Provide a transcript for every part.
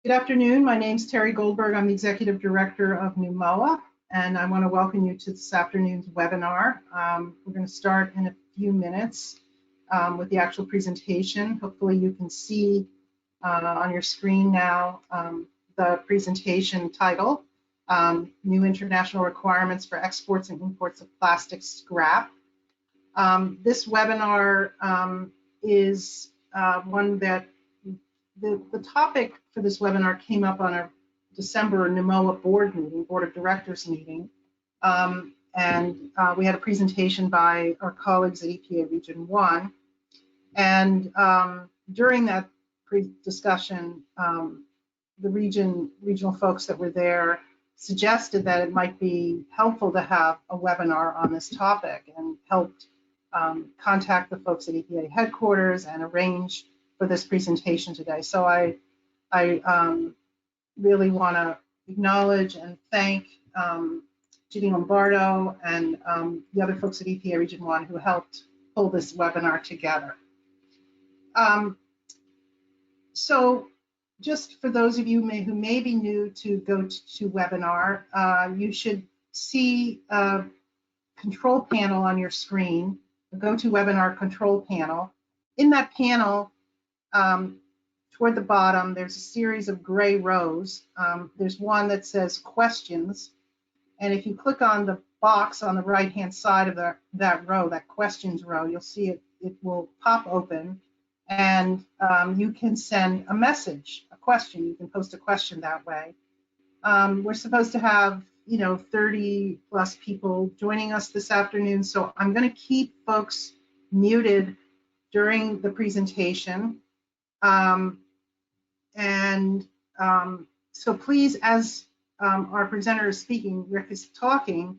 Good afternoon. My name is Terry Goldberg. I'm the Executive Director of NUMOA, and I want to welcome you to this afternoon's webinar. We're going to start in a few minutes with the actual presentation. Hopefully you can see on your screen now the presentation title, New International Requirements for Exports and Imports of Plastic Scrap. This webinar is one that the topic for this webinar came up on a December NUMOA board of directors meeting, and we had a presentation by our colleagues at EPA Region 1. And during that discussion, the regional folks that were there suggested that it might be helpful to have a webinar on this topic, and helped contact the folks at EPA headquarters and arrange for this presentation today. So I really want to acknowledge and thank Judy Lombardo and the other folks at EPA Region 1 who helped pull this webinar together. So just for those of you who may be new to GoToWebinar, you should see a control panel on your screen, the GoToWebinar control panel. In that panel, toward the bottom, there's a series of gray rows. There's one that says questions, and if you click on the box on the right-hand side of that row, that questions row, you'll see it will pop open, and you can send a message, a question. You can post a question that way. We're supposed to have 30 plus people joining us this afternoon, so I'm going to keep folks muted during the presentation. So please, as our presenter is speaking, Rick is talking,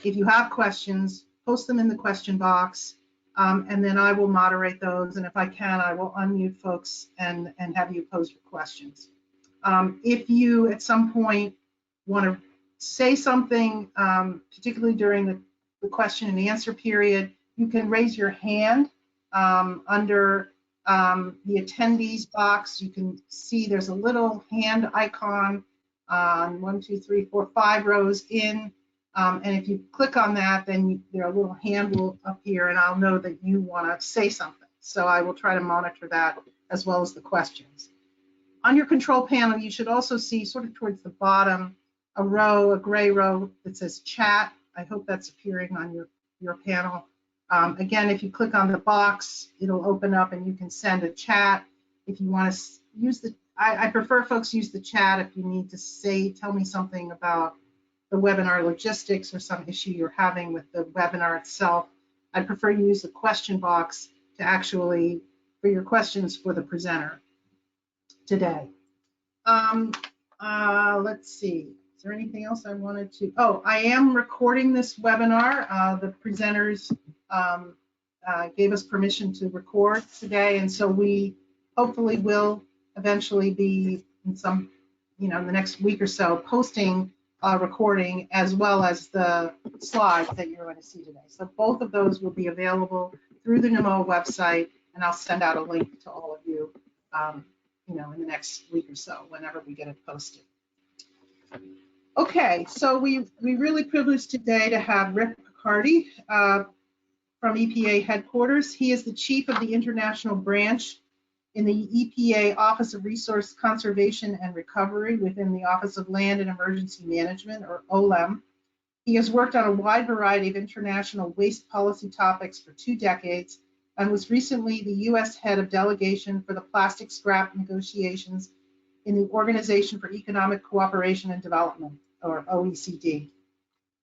if you have questions, post them in the question box, and then I will moderate those, and if I can, I will unmute folks and have you pose your questions. If you at some point want to say something, particularly during the question and answer period, you can raise your hand under the attendees box. You can see there's a little hand icon on 1, 2, 3, 4, 5 rows in, and if you click on that, then a little hand will appear, and I'll know that you want to say something. So I will try to monitor that as well as the questions. On your control panel, you should also see, sort of towards the bottom, a gray row that says chat. I hope that's appearing on your panel. Again, if you click on the box, it'll open up and you can send a chat. If you want to use I prefer folks use the chat if you need to tell me something about the webinar logistics or some issue you're having with the webinar itself. I prefer you use the question box to actually, for your questions for the presenter today. Let's see. Is there anything else I wanted to? Oh, I am recording this webinar. The presenters gave us permission to record today, and so we hopefully will eventually be in in the next week or so, posting a recording as well as the slides that you're going to see today. So both of those will be available through the NUMOA website, and I'll send out a link to all of you, in the next week or so, whenever we get it posted. Okay, so we're really privileged today to have Rick Picardi from EPA headquarters. He is the chief of the international branch in the EPA Office of Resource Conservation and Recovery within the Office of Land and Emergency Management, or OLEM. He has worked on a wide variety of international waste policy topics for 2 decades and was recently the U.S. head of delegation for the plastic scrap negotiations in the Organization for Economic Cooperation and Development, or OECD.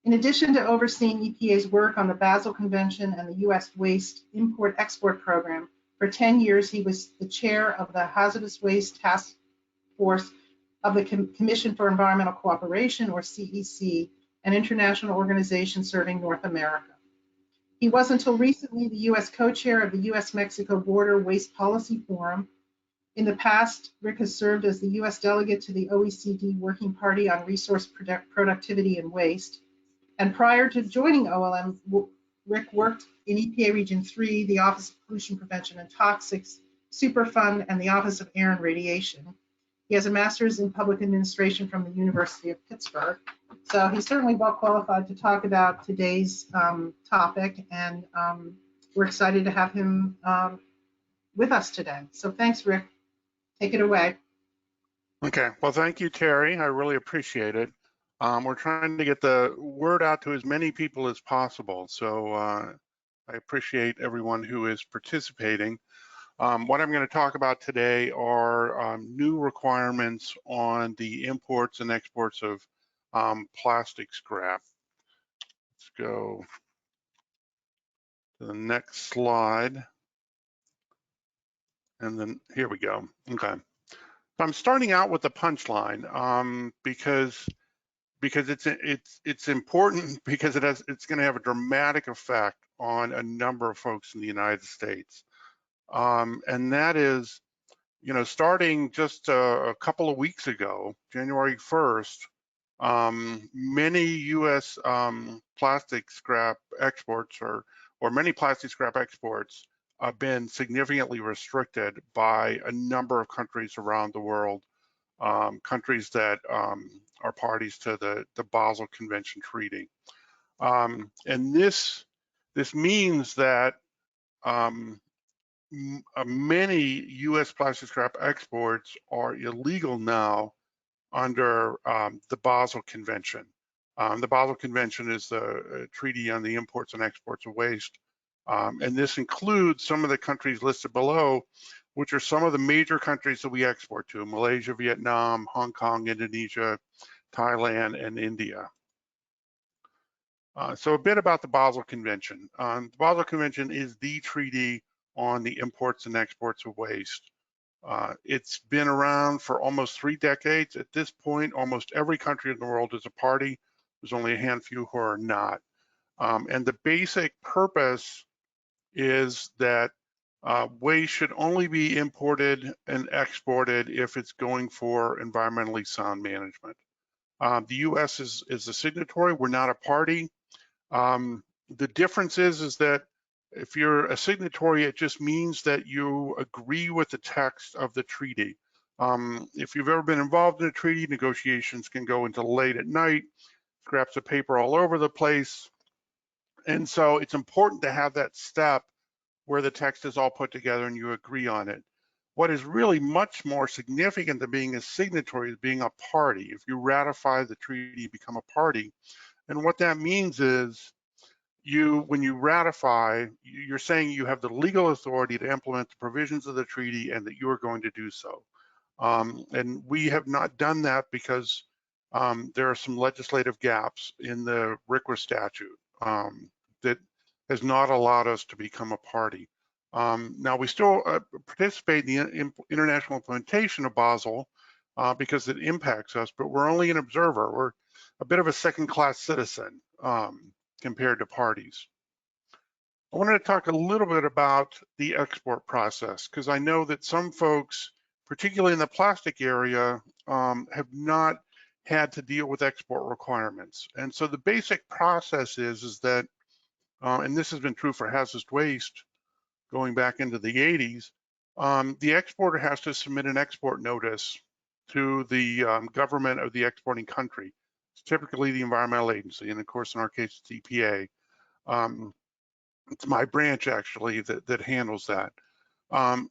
In addition to overseeing EPA's work on the Basel Convention and the U.S. Waste Import-Export Program, for 10 years he was the chair of the Hazardous Waste Task Force of the Commission for Environmental Cooperation, or CEC, an international organization serving North America. He was until recently the U.S. co-chair of the U.S.-Mexico Border Waste Policy Forum. In the past, Rick has served as the U.S. delegate to the OECD Working Party on Resource Productivity and Waste. And prior to joining OLM, Rick worked in EPA Region 3, the Office of Pollution Prevention and Toxics, Superfund, and the Office of Air and Radiation. He has a master's in public administration from the University of Pittsburgh. So he's certainly well qualified to talk about today's topic, and we're excited to have him with us today. So thanks, Rick. Take it away. Okay, well, thank you, Terry. I really appreciate it. We're trying to get the word out to as many people as possible. So I appreciate everyone who is participating. What I'm going to talk about today are new requirements on the imports and exports of plastic scrap. Let's go to the next slide. And then here we go. Okay. So I'm starting out with the punchline because it's important, because it's going to have a dramatic effect on a number of folks in the United States. And that is, you know, starting just a couple of weeks ago, January 1st, many U.S. Plastic scrap exports or many plastic scrap exports have been significantly restricted by a number of countries around the world, countries that are parties to the Basel Convention treaty. And this means that many U.S. plastic scrap exports are illegal now under the Basel Convention. The Basel Convention is the treaty on the imports and exports of waste. And this includes some of the countries listed below, which are some of the major countries that we export to: Malaysia, Vietnam, Hong Kong, Indonesia, Thailand, and India. So a bit about the Basel Convention. The Basel Convention is the treaty on the imports and exports of waste. It's been around for almost 3 decades. At this point, almost every country in the world is a party. There's only a handful who are not. And the basic purpose is that waste should only be imported and exported if it's going for environmentally sound management. The U.S. is a signatory. We're not a party. The difference is that if you're a signatory, it just means that you agree with the text of the treaty. If you've ever been involved in a treaty, negotiations can go into late at night, scraps of paper all over the place. And so it's important to have that step where the text is all put together and you agree on it. What is really much more significant than being a signatory is being a party. If you ratify the treaty, you become a party. And what that means is when you ratify, you're saying you have the legal authority to implement the provisions of the treaty and that you are going to do so. And we have not done that because there are some legislative gaps in the RCRA statute that has not allowed us to become a party. Now, we still participate in the international implementation of Basel because it impacts us, but we're only an observer. We're a bit of a second-class citizen compared to parties. I wanted to talk a little bit about the export process, because I know that some folks, particularly in the plastic area, have not had to deal with export requirements. And so the basic process is that, and this has been true for hazardous waste going back into the 80s, the exporter has to submit an export notice to the government of the exporting country. It's typically the environmental agency, and of course, in our case, it's EPA. It's my branch, actually, that handles that.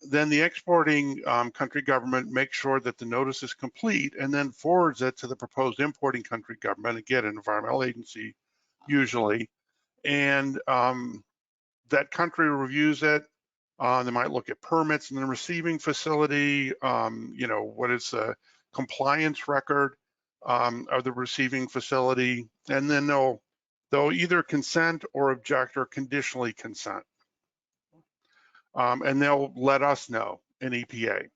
Then the exporting country government makes sure that the notice is complete and then forwards it to the proposed importing country government, again, an environmental agency, usually. And that country reviews it. They might look at permits in the receiving facility, you know, what is the compliance record of the receiving facility, and then they'll either consent or object or conditionally consent. And they'll let us know in EPA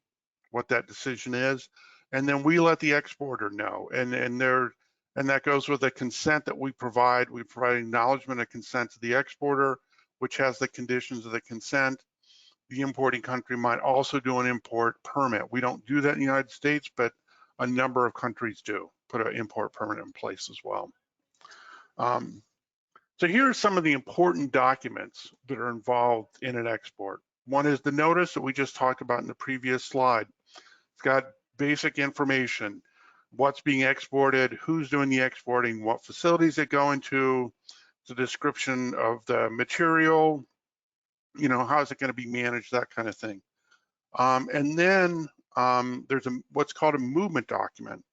what that decision is, and then we let the exporter know. And that goes with the consent that we provide. We provide acknowledgement of consent to the exporter, which has the conditions of the consent. The importing country might also do an import permit. We don't do that in the United States, but a number of countries do put an import permit in place as well. So here are some of the important documents that are involved in an export. One is the notice that we just talked about in the previous slide. It's got basic information, what's being exported, who's doing the exporting, what facilities it going to, the description of the material, you know, how is it going to be managed, that kind of thing. And then there's what's called a movement document.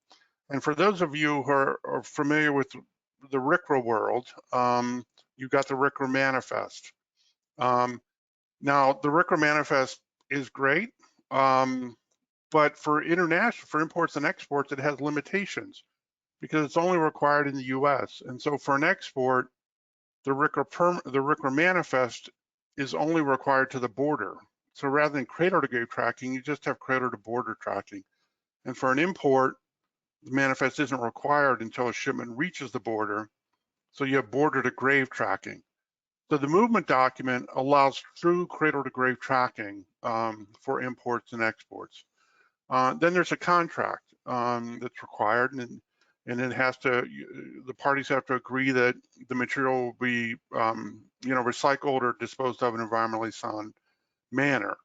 And for those of you who are familiar with the RCRA world, you've got the RCRA manifest. Now, the RCRA manifest is great, but for imports and exports, it has limitations because it's only required in the US. And so for an export, the RCRA manifest is only required to the border. So rather than cradle to grave tracking, you just have cradle to border tracking. And for an import, the manifest isn't required until a shipment reaches the border. So you have border to grave tracking. So the movement document allows true cradle to grave tracking for imports and exports. Then there's a contract that's required, and it has to, the parties have to agree that the material will be, you know, recycled or disposed of in an environmentally sound manner.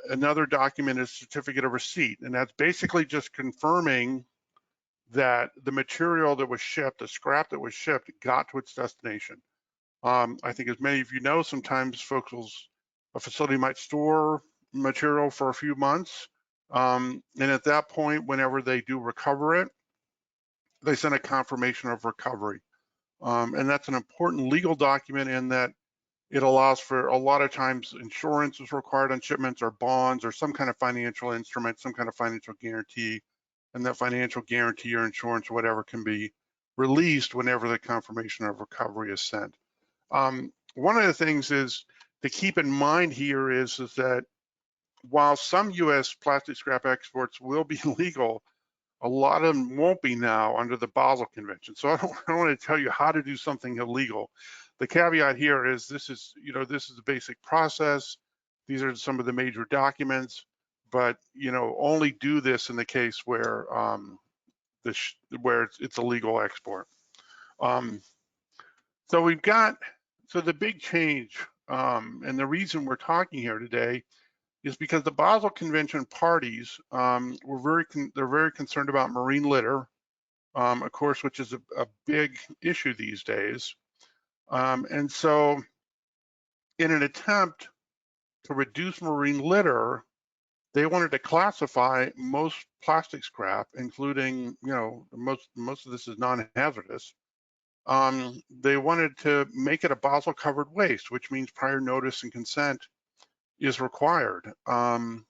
Another document is certificate of receipt, and that's basically just confirming that the material that was shipped, the scrap that was shipped, got to its destination. I think as many of you know, sometimes a facility might store material for a few months, and at that point, whenever they do recover it, they send a confirmation of recovery. And that's an important legal document in that it allows for, a lot of times, insurance is required on shipments or bonds or some kind of financial instrument, some kind of financial guarantee, and that financial guarantee or insurance or whatever can be released whenever the confirmation of recovery is sent. One of the things is to keep in mind here is that while some US plastic scrap exports will be legal, a lot of them won't be now under the Basel Convention. So I don't want to tell you how to do something illegal. The caveat here is this is the basic process. These are some of the major documents, but only do this in the case where it's a legal export. So we've got, the big change, and the reason we're talking here today is because the Basel Convention parties they're very concerned about marine litter, of course, which is a big issue these days. And so in an attempt to reduce marine litter, they wanted to classify most plastic scrap, including, most of this is non-hazardous. They wanted to make it a Basel covered waste, which means prior notice and consent is required. And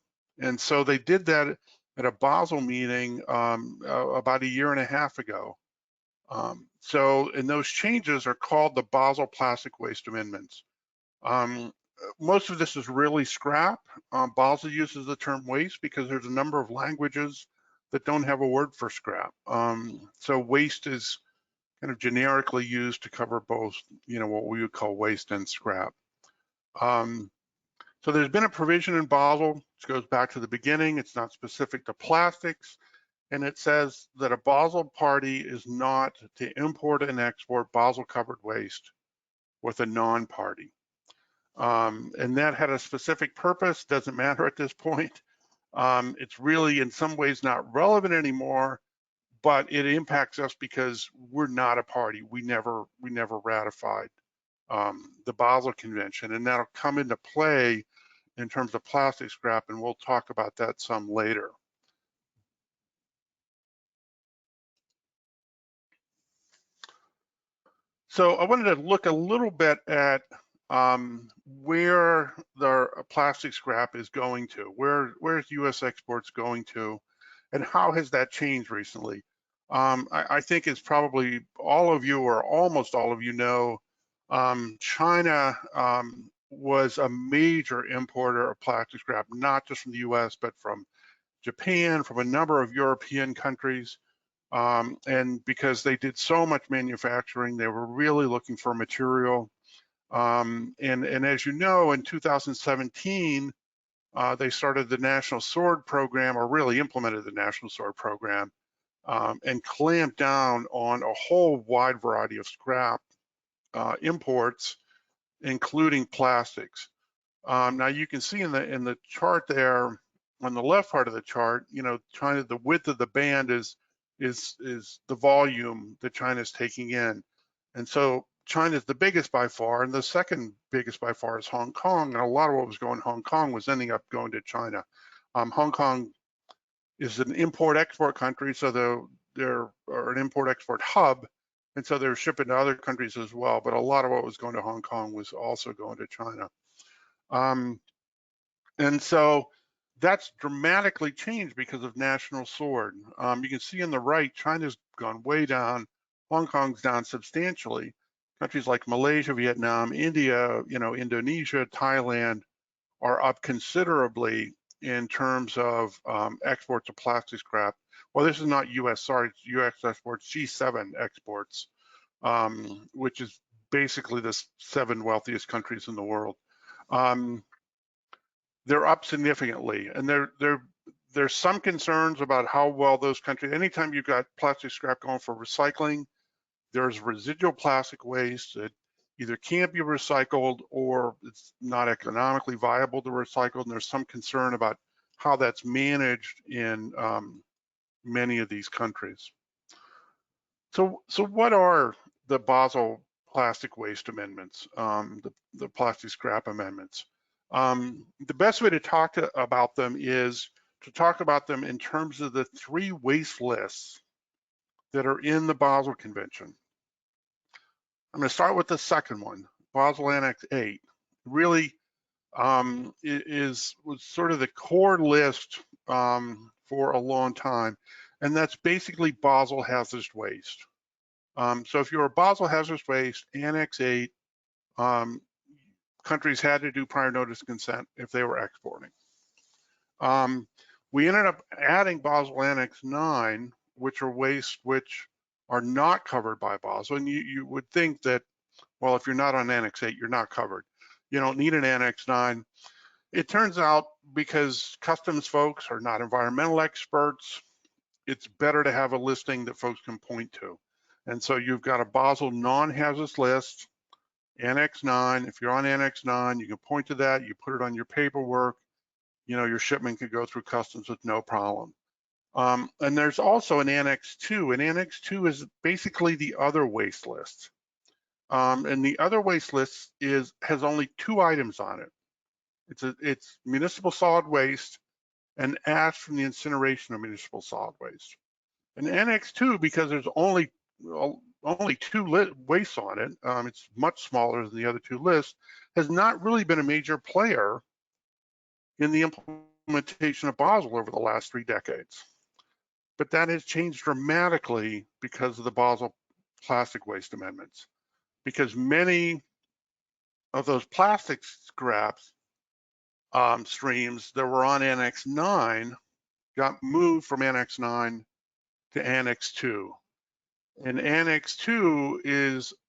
so they did that at a Basel meeting about a year and a half ago. And those changes are called the Basel Plastic Waste Amendments. Most of this is really scrap. Basel uses the term waste because there's a number of languages that don't have a word for scrap. So waste is kind of generically used to cover both, what we would call waste and scrap. So there's been a provision in Basel, which goes back to the beginning. It's not specific to plastics. And it says that a Basel party is not to import and export Basel covered waste with a non-party. And that had a specific purpose, doesn't matter at this point. It's really in some ways not relevant anymore, but it impacts us because we're not a party. We never ratified the Basel Convention, and that'll come into play in terms of plastic scrap, and we'll talk about that some later. So I wanted to look a little bit at where the plastic scrap is going to, where's US exports going to, and how has that changed recently? I think it's probably all of you or almost all of you know, China was a major importer of plastic scrap, not just from the US, but from Japan, from a number of European countries. And because they did so much manufacturing, they were really looking for material. And as you know, in 2017, they started the National Sword Program, or really implemented the National Sword Program, and clamped down on a whole wide variety of scrap imports, including plastics. Now you can see in the chart there on the left part of the chart, China, the width of the band is the volume that China is taking in. And so China is the biggest by far, and the second biggest by far is Hong Kong. And a lot of what was going to Hong Kong was ending up going to China. Hong Kong is an import-export country, so they're an import-export hub, and so they're shipping to other countries as well. But a lot of what was going to Hong Kong was also going to China. And so that's dramatically changed because of National Sword. You can see on the right, China's gone way down. Hong Kong's down substantially. Countries like Malaysia, Vietnam, India, Indonesia, Thailand are up considerably in terms of exports of plastic scrap. Well, this is not US, sorry, it's US exports, G7 exports, which is basically the 7 wealthiest countries in the world. They're up significantly, and there's some concerns about how well those countries, anytime you've got plastic scrap going for recycling, there's residual plastic waste that either can't be recycled or it's not economically viable to recycle, and there's some concern about how that's managed in many of these countries. So what are the Basel Plastic Waste Amendments, the plastic scrap amendments? The best way to talk about them is to talk about them in terms of the 3 waste lists that are in the Basel Convention. I'm going to start with the second one, Basel Annex 8. Really was sort of the core list for a long time, and that's basically Basel hazardous waste. So if you're a Basel hazardous waste, Annex 8, countries had to do prior notice consent if they were exporting. We ended up adding Basel Annex 9, which are wastes which are not covered by Basel. And you would think that, well, if you're not on Annex 8, you're not covered. You don't need an Annex 9. It turns out because customs folks are not environmental experts, it's better to have a listing that folks can point to. And so you've got a Basel non-hazardous list, Annex 9. If you're on Annex 9, you can point to that, you put it on your paperwork, your shipment could go through customs with no problem. And there's also an Annex 2, and Annex 2 is basically the other waste list. And the other waste list has only 2 items on it. It's municipal solid waste and ash from the incineration of municipal solid waste. And Annex 2, because there's only 2 wastes on it, it's much smaller than the other 2 lists, has not really been a major player in the implementation of Basel over the last 3 decades. But that has changed dramatically because of the Basel Plastic Waste Amendments, because many of those plastic scraps streams that were on Annex 9 got moved from Annex 9 to Annex 2. And Annex 2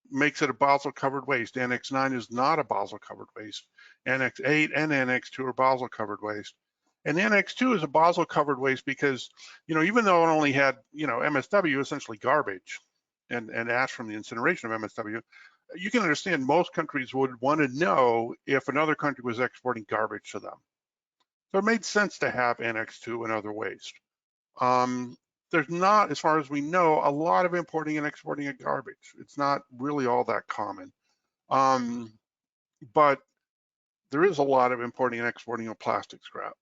makes it a Basel covered waste. Annex 9 is not a Basel covered waste. Annex 8 and Annex 2 are Basel covered waste. And Annex 2 is a Basel covered waste because, even though it only had, MSW, essentially garbage, and ash from the incineration of MSW, you can understand most countries would want to know if another country was exporting garbage to them. So it made sense to have Annex 2 and other waste. There's not, as far as we know, a lot of importing and exporting of garbage. It's not really all that common. But there is a lot of importing and exporting of plastic scrap.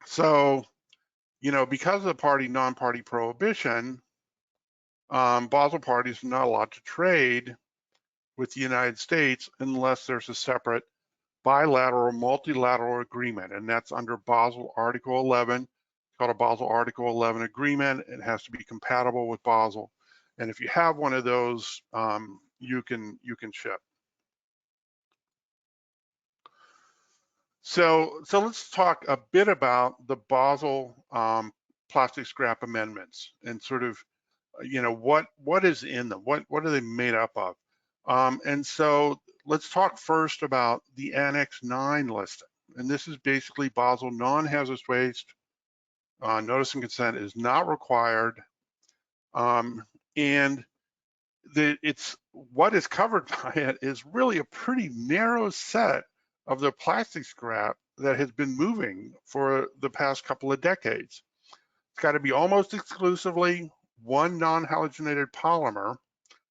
So, because of the party non-party prohibition, Basel parties are not allowed to trade with the United States unless there's a separate bilateral, multilateral agreement, and that's under Basel Article 11. It's called a Basel Article 11 agreement. It has to be compatible with Basel, and if you have one of those, you can ship. So let's talk a bit about the Basel plastic scrap amendments and sort of, what is in them? What are they made up of? And so let's talk first about the Annex 9 listing. And this is basically Basel non-hazardous waste. Notice and consent is not required. And what is covered by it is really a pretty narrow set of the plastic scrap that has been moving for the past couple of decades. It's got to be almost exclusively one non-halogenated polymer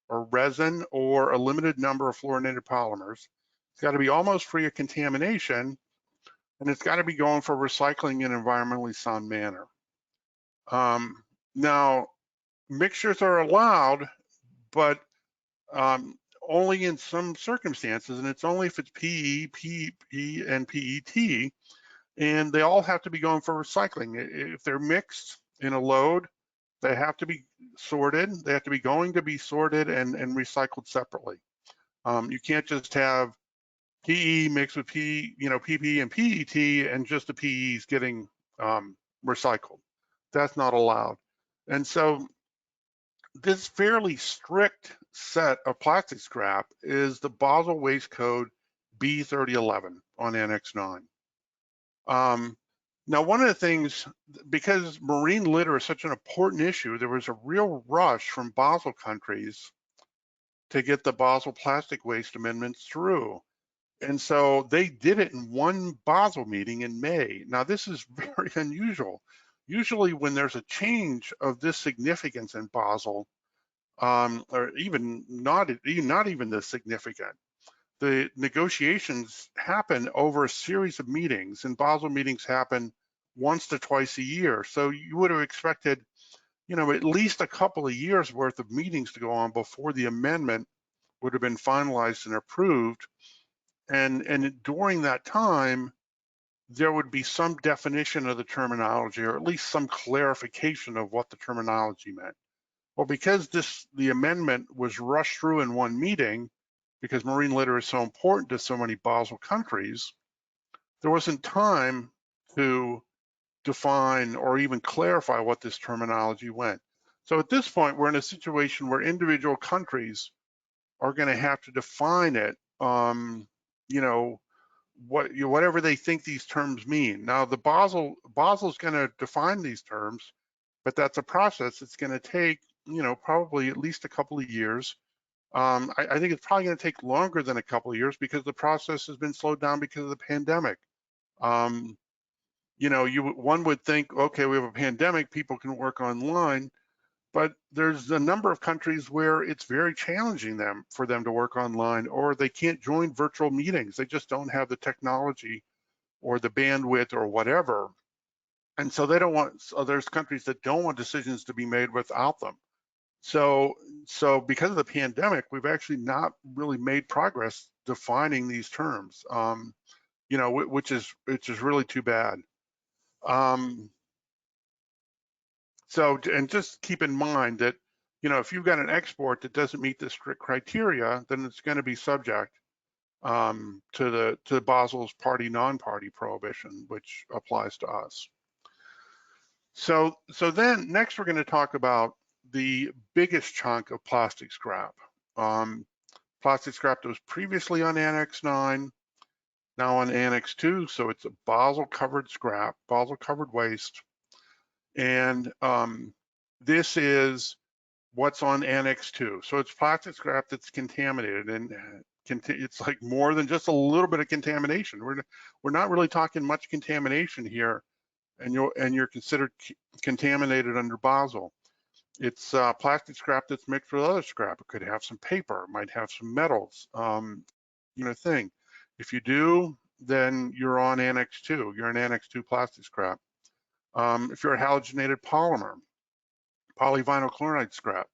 or resin or a limited number of fluorinated polymers. It's got to be almost free of contamination, and it's got to be going for recycling in an environmentally sound manner. Now, mixtures are allowed, but only in some circumstances, and it's only if it's PE, PP, and PET, and they all have to be going for recycling. If they're mixed in a load, they have to be sorted. They have to be going to be sorted and recycled separately. You can't just have PE mixed with PP and PET, and just the PE is getting recycled. That's not allowed. And so this fairly strict set of plastic scrap is the Basel Waste Code B3011 on Annex 9. Now, one of the things, because marine litter is such an important issue, there was a real rush from Basel countries to get the Basel Plastic Waste amendments through. And so they did it in one Basel meeting in May. Now, this is very unusual. Usually when there's a change of this significance in Basel, or even not even this significant, the negotiations happen over a series of meetings, and Basel meetings happen once to twice a year. So you would have expected, at least a couple of years worth of meetings to go on before the amendment would have been finalized and approved. And during that time, there would be some definition of the terminology, or at least some clarification of what the terminology meant. Well, because the amendment was rushed through in one meeting, because marine litter is so important to so many Basel countries, there wasn't time to define or even clarify what this terminology meant. So at this point, we're in a situation where individual countries are going to have to define it, whatever they think these terms mean. Now, the Basel's going to define these terms, but that's a process. It's going to take, probably at least a couple of years. I think it's probably going to take longer than a couple of years because the process has been slowed down because of the pandemic. One would think, okay, we have a pandemic, people can work online, but there's a number of countries where it's very challenging for them to work online, or they can't join virtual meetings. They just don't have the technology or the bandwidth or whatever. And so there's countries that don't want decisions to be made without them. So because of the pandemic, we've actually not really made progress defining these terms, which is really too bad. And just keep in mind that, if you've got an export that doesn't meet the strict criteria, then it's going to be subject to Basel's party non-party prohibition, which applies to us. So then next we're going to talk about the biggest chunk of plastic scrap. Plastic scrap that was previously on Annex 9, now on Annex 2, so it's a Basel covered scrap, Basel covered waste. And this is what's on Annex 2. So it's plastic scrap that's contaminated, and it's like more than just a little bit of contamination. We're not really talking much contamination here, and you're considered contaminated under Basel. It's plastic scrap that's mixed with other scrap. It could have some paper, it might have some metals, thing. If you do, then you're on Annex 2. You're in Annex 2 plastic scrap. If you're a halogenated polymer, polyvinyl chloride scrap,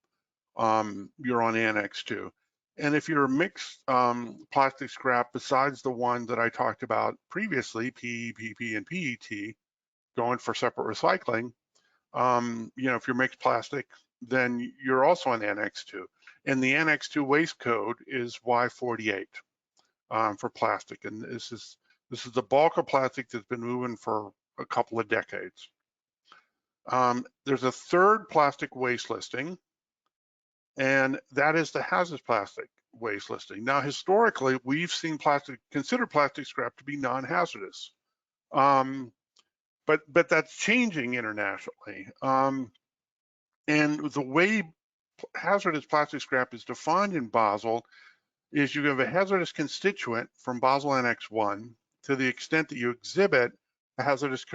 you're on Annex 2. And if you're a mixed plastic scrap besides the one that I talked about previously, PE, PP, and PET, going for separate recycling, if you're mixed plastic, then you're also on Annex 2. And the Annex 2 waste code is Y48 for plastic. And this is the bulk of plastic that's been moving for a couple of decades. There's a third plastic waste listing, and that is the hazardous plastic waste listing. Now, historically, we've seen considered plastic scrap to be non-hazardous. But that's changing internationally. And the way hazardous plastic scrap is defined in Basel is you have a hazardous constituent from Basel Annex 1, to the extent that you exhibit a hazardous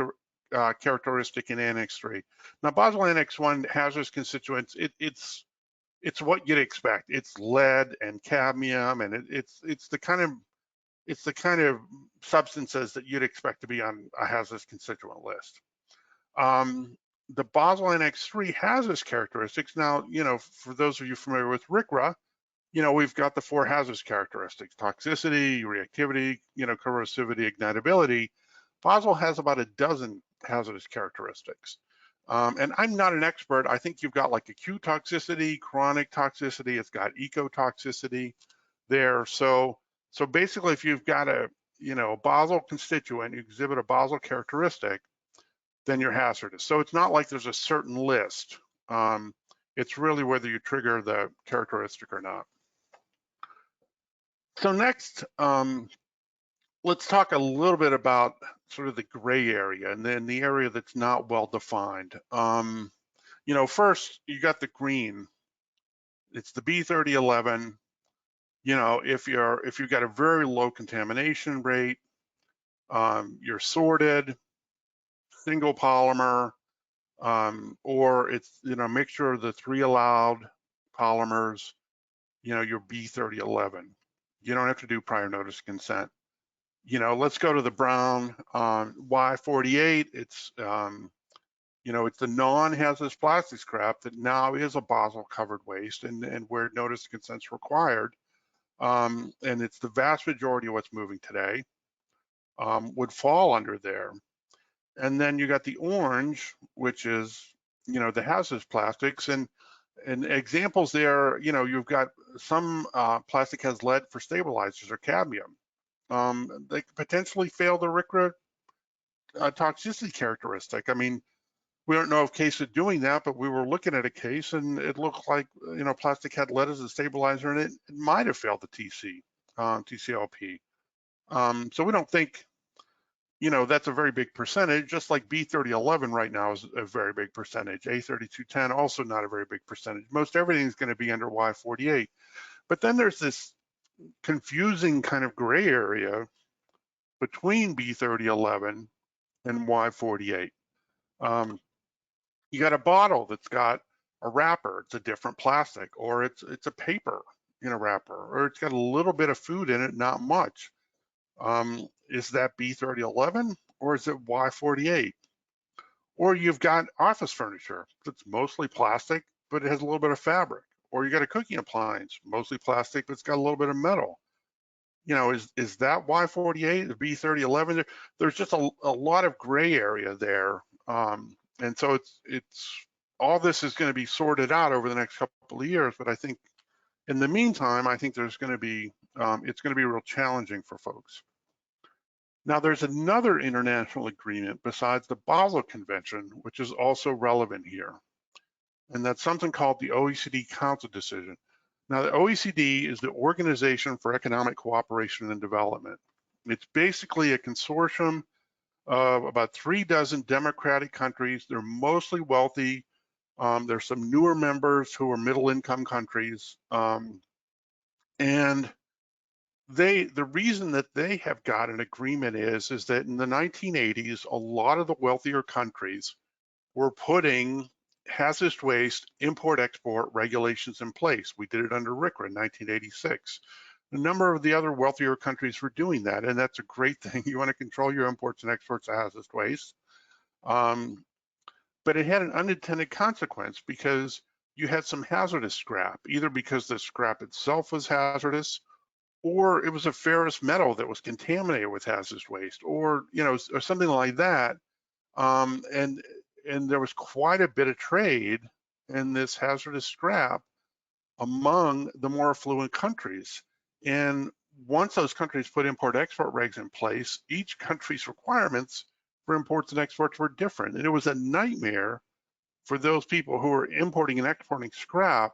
characteristic in Annex 3. Now, Basel Annex 1 hazardous constituents, it's what you'd expect. It's lead and cadmium, and it's the kind of substances that you'd expect to be on a hazardous constituent list. The Basel Annex 3 hazardous characteristics. Now, for those of you familiar with RCRA, we've got the 4 hazardous characteristics: toxicity, reactivity, corrosivity, ignitability. Basel has about a dozen hazardous characteristics. And I'm not an expert. I think you've got like acute toxicity, chronic toxicity. It's got ecotoxicity there. So basically, if you've got a Basel constituent, you exhibit a Basel characteristic, then you're hazardous. So it's not like there's a certain list. It's really whether you trigger the characteristic or not. So next, let's talk a little bit about sort of the gray area, and then the area that's not well defined. First, you got the green. It's the B3011. If you've got a very low contamination rate, you're sorted, single polymer, or it's a mixture of the 3 allowed polymers, your B3011. You don't have to do prior notice of consent. Let's go to the brown Y48. It's it's the non-hazardous plastic scrap that now is a Basel covered waste, and where notice of consent is required. And it's the vast majority of what's moving today would fall under there. And then you got the orange, which is the hazardous plastics, and examples there. You've got some plastic has lead for stabilizers or cadmium. They could potentially fail the RCRA toxicity characteristic. I mean, we don't know of cases doing that, but we were looking at a case and it looked like plastic had lead as a stabilizer, and it might have failed the TCLP. So we don't think that's a very big percentage, just like B3011 right now is a very big percentage. A3210 also not a very big percentage. Most everything is going to be under Y48. But then there's this confusing kind of gray area between B3011 and Y48. You got a bottle that's got a wrapper, it's a different plastic, or it's a paper in a wrapper, or it's got a little bit of food in it, not much. Is that B3011 or is it Y48? Or you've got office furniture that's mostly plastic, but it has a little bit of fabric. Or you got a cooking appliance, mostly plastic, but it's got a little bit of metal. Is that Y48, the B3011? There's just a lot of gray area there. And so it's all this is going to be sorted out over the next couple of years. But I think in the meantime, I think there's going to be, it's going to be real challenging for folks. Now, there's another international agreement besides the Basel Convention, which is also relevant here. And that's something called the OECD Council Decision. Now, the OECD is the Organization for Economic Cooperation and Development. It's basically a consortium of about 36 democratic countries. They're mostly wealthy. There's some newer members who are middle-income countries. And the reason that they have got an agreement is that in the 1980s, a lot of the wealthier countries were putting hazardous waste import-export regulations in place. We did it under RCRA in 1986. A number of the other wealthier countries were doing that, and that's a great thing. You want to control your imports and exports of hazardous waste. But it had an unintended consequence because you had some hazardous scrap, either because the scrap itself was hazardous, or it was a ferrous metal that was contaminated with hazardous waste, or or something like that. And there was quite a bit of trade in this hazardous scrap among the more affluent countries. And once those countries put import-export regs in place, each country's requirements for imports and exports were different. And it was a nightmare for those people who were importing and exporting scrap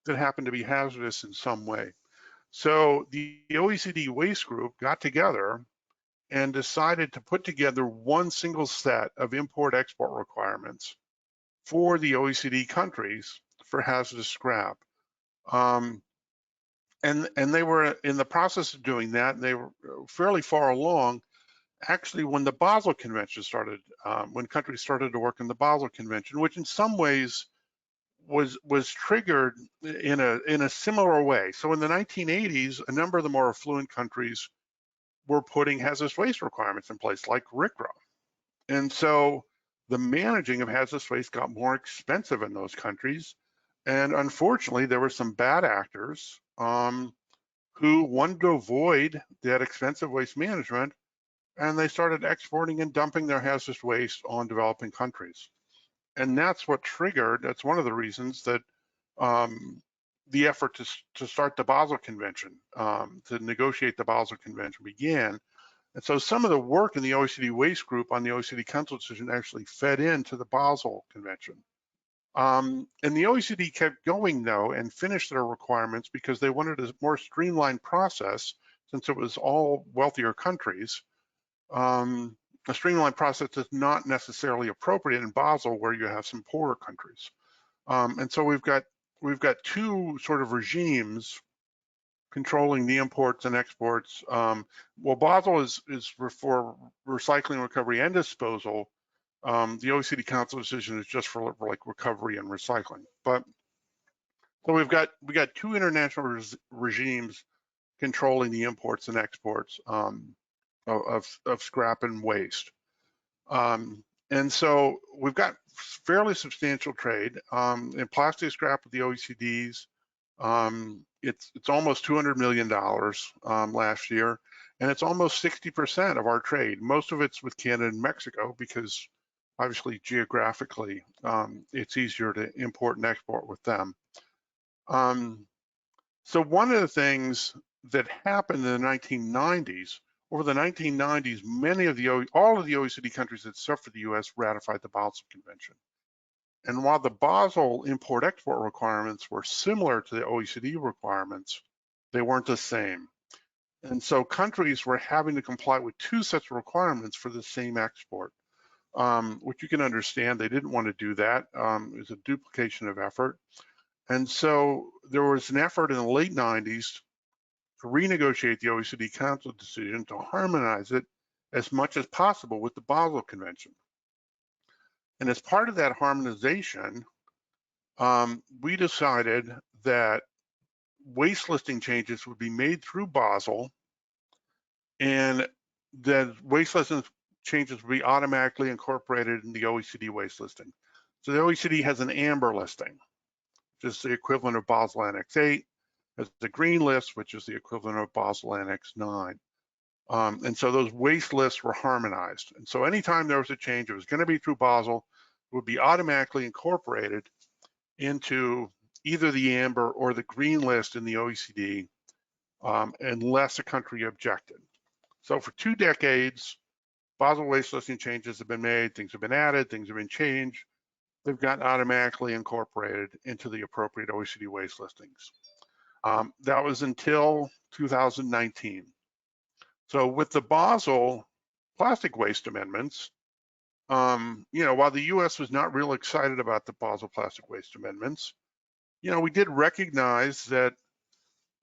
that happened to be hazardous in some way. So the OECD Waste Group got together and decided to put together one single set of import-export requirements for the OECD countries for hazardous scrap. And they were in the process of doing that, and they were fairly far along. Actually, when the Basel Convention started, when countries started to work in the Basel Convention, which in some ways was triggered in a similar way. So in the 1980s, a number of the more affluent countries were putting hazardous waste requirements in place, like RCRA. And so the managing of hazardous waste got more expensive in those countries. And unfortunately, there were some bad actors who wanted to avoid that expensive waste management, and they started exporting and dumping their hazardous waste on developing countries. And that's what triggered, that's one of the reasons that the effort to start the Basel Convention, to negotiate the Basel Convention began. And so some of the work in the OECD Waste Group on the OECD Council decision actually fed into the Basel Convention. And the OECD kept going though and finished their requirements because they wanted a more streamlined process, since it was all wealthier countries. A streamlined process is not necessarily appropriate in Basel, where you have some poorer countries. And so we've got two sort of regimes controlling the imports and exports. Well, Basel is for recycling, recovery, and disposal. The OECD Council decision is just for like recovery and recycling. But so we got two international regimes controlling the imports and exports of scrap and waste. And so we've got fairly substantial trade in plastic scrap with the OECDs. It's almost $200 million last year, and it's almost 60% of our trade. Most of it's with Canada and Mexico because obviously geographically it's easier to import and export with them. So one of the things that happened in the 1990s, over the 1990s, all of the OECD countries except for the US ratified the Basel Convention. And while the Basel import-export requirements were similar to the OECD requirements, they weren't the same. And so countries were having to comply with two sets of requirements for the same export, which you can understand. They didn't want to do that. It was a duplication of effort. And so there was an effort in the late 90s to renegotiate the OECD Council decision to harmonize it as much as possible with the Basel Convention. And as part of that harmonization, we decided that waste listing changes would be made through Basel, and that waste listing changes would be automatically incorporated in the OECD waste listing. So the OECD has an amber listing, which is the equivalent of Basel Annex 8, has the green list, which is the equivalent of Basel Annex 9. And so those waste lists were harmonized. And so anytime there was a change, it was going to be through Basel, it would be automatically incorporated into either the amber or the green list in the OECD, unless a country objected. So for 2 decades, Basel waste listing changes have been made, things have been added, things have been changed. They've gotten automatically incorporated into the appropriate OECD waste listings. That was until 2019. So with the Basel plastic waste amendments, while the US was not real excited about the Basel plastic waste amendments, we did recognize that,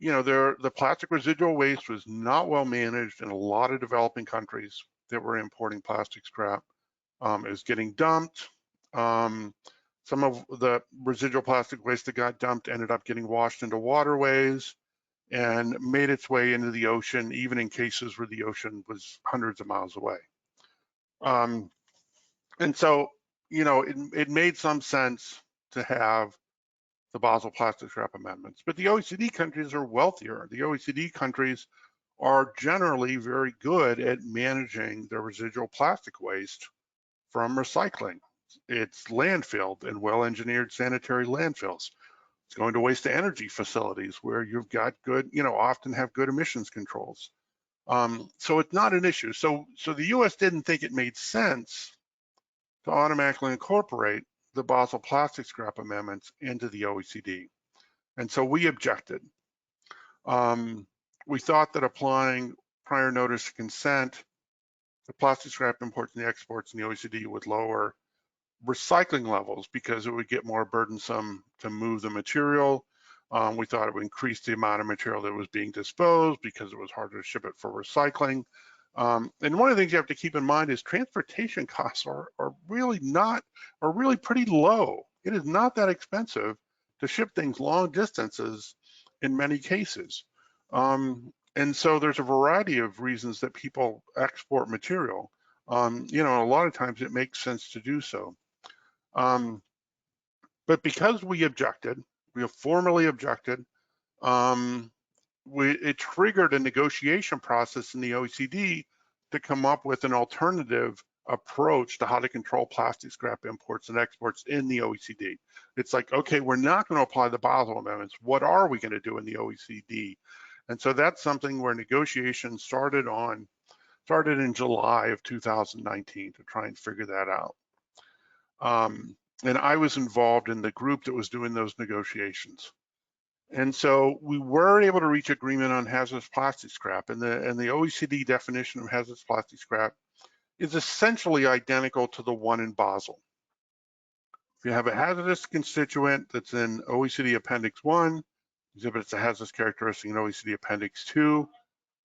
the plastic residual waste was not well managed in a lot of developing countries that were importing plastic scrap. It was getting dumped. Some of the residual plastic waste that got dumped ended up getting washed into waterways and made its way into the ocean, even in cases where the ocean was hundreds of miles away. And so, it made some sense to have the Basel plastic scrap amendments, but the OECD countries are wealthier. The OECD countries are generally very good at managing their residual plastic waste from recycling. It's landfilled in well-engineered sanitary landfills. It's going to waste to energy facilities where you've got good, often have good emissions controls. So it's not an issue. So the US didn't think it made sense to automatically incorporate the Basel plastic scrap amendments into the OECD. And so we objected. We thought that applying prior notice of consent to plastic scrap imports and the exports in the OECD would lower recycling levels because it would get more burdensome to move the material. We thought it would increase the amount of material that was being disposed because it was harder to ship it for recycling. And one of the things you have to keep in mind is transportation costs are really pretty low. It is not that expensive to ship things long distances in many cases. And so there's a variety of reasons that people export material. You know, a lot of times it makes sense to do so. But because we objected, we have formally objected, it triggered a negotiation process in the OECD to come up with an alternative approach to how to control plastic scrap imports and exports in the OECD. It's like, okay, we're not going to apply the Basel amendments. What are we going to do in the OECD? And so that's something where negotiations started in July of 2019 to try and figure that out. And I was involved in the group that was doing those negotiations. And so we were able to reach agreement on hazardous plastic scrap, and the OECD definition of hazardous plastic scrap is essentially identical to the one in Basel. If you have a hazardous constituent that's in OECD Appendix 1, exhibits a hazardous characteristic in OECD Appendix 2,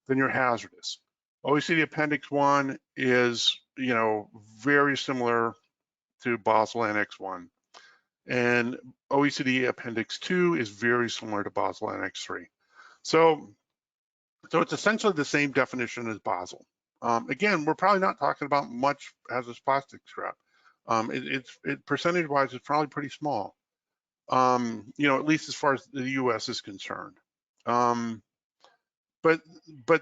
then you're hazardous. OECD Appendix 1 is, you know, very similar to Basel Annex 1. And OECD Appendix 2 is very similar to Basel Annex 3. So it's essentially the same definition as Basel. Again, we're probably not talking about much hazardous plastic scrap. Percentage-wise, it's probably pretty small, you know, at least as far as the US is concerned. But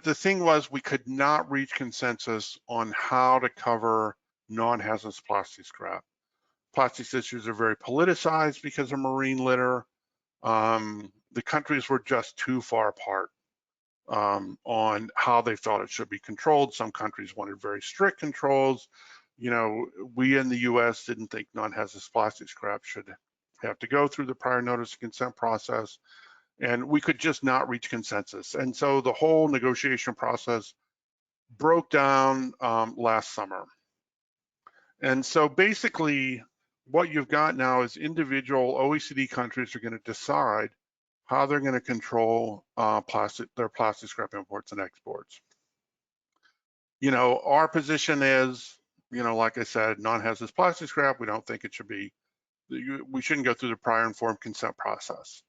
the thing was, we could not reach consensus on how to cover non-hazardous plastic scrap. Plastics issues are very politicized because of marine litter. The countries were just too far apart on how they thought it should be controlled. Some countries wanted very strict controls. You know, we in the US didn't think non-hazardous plastic scrap should have to go through the prior notice of consent process, and we could just not reach consensus. And so the whole negotiation process broke down last summer. And so basically, what you've got now is individual OECD countries are going to decide how they're going to control their plastic scrap imports and exports. You know, our position is, you know, like I said, non-hazardous plastic scrap, we don't think it should be, we shouldn't go through the prior informed consent process.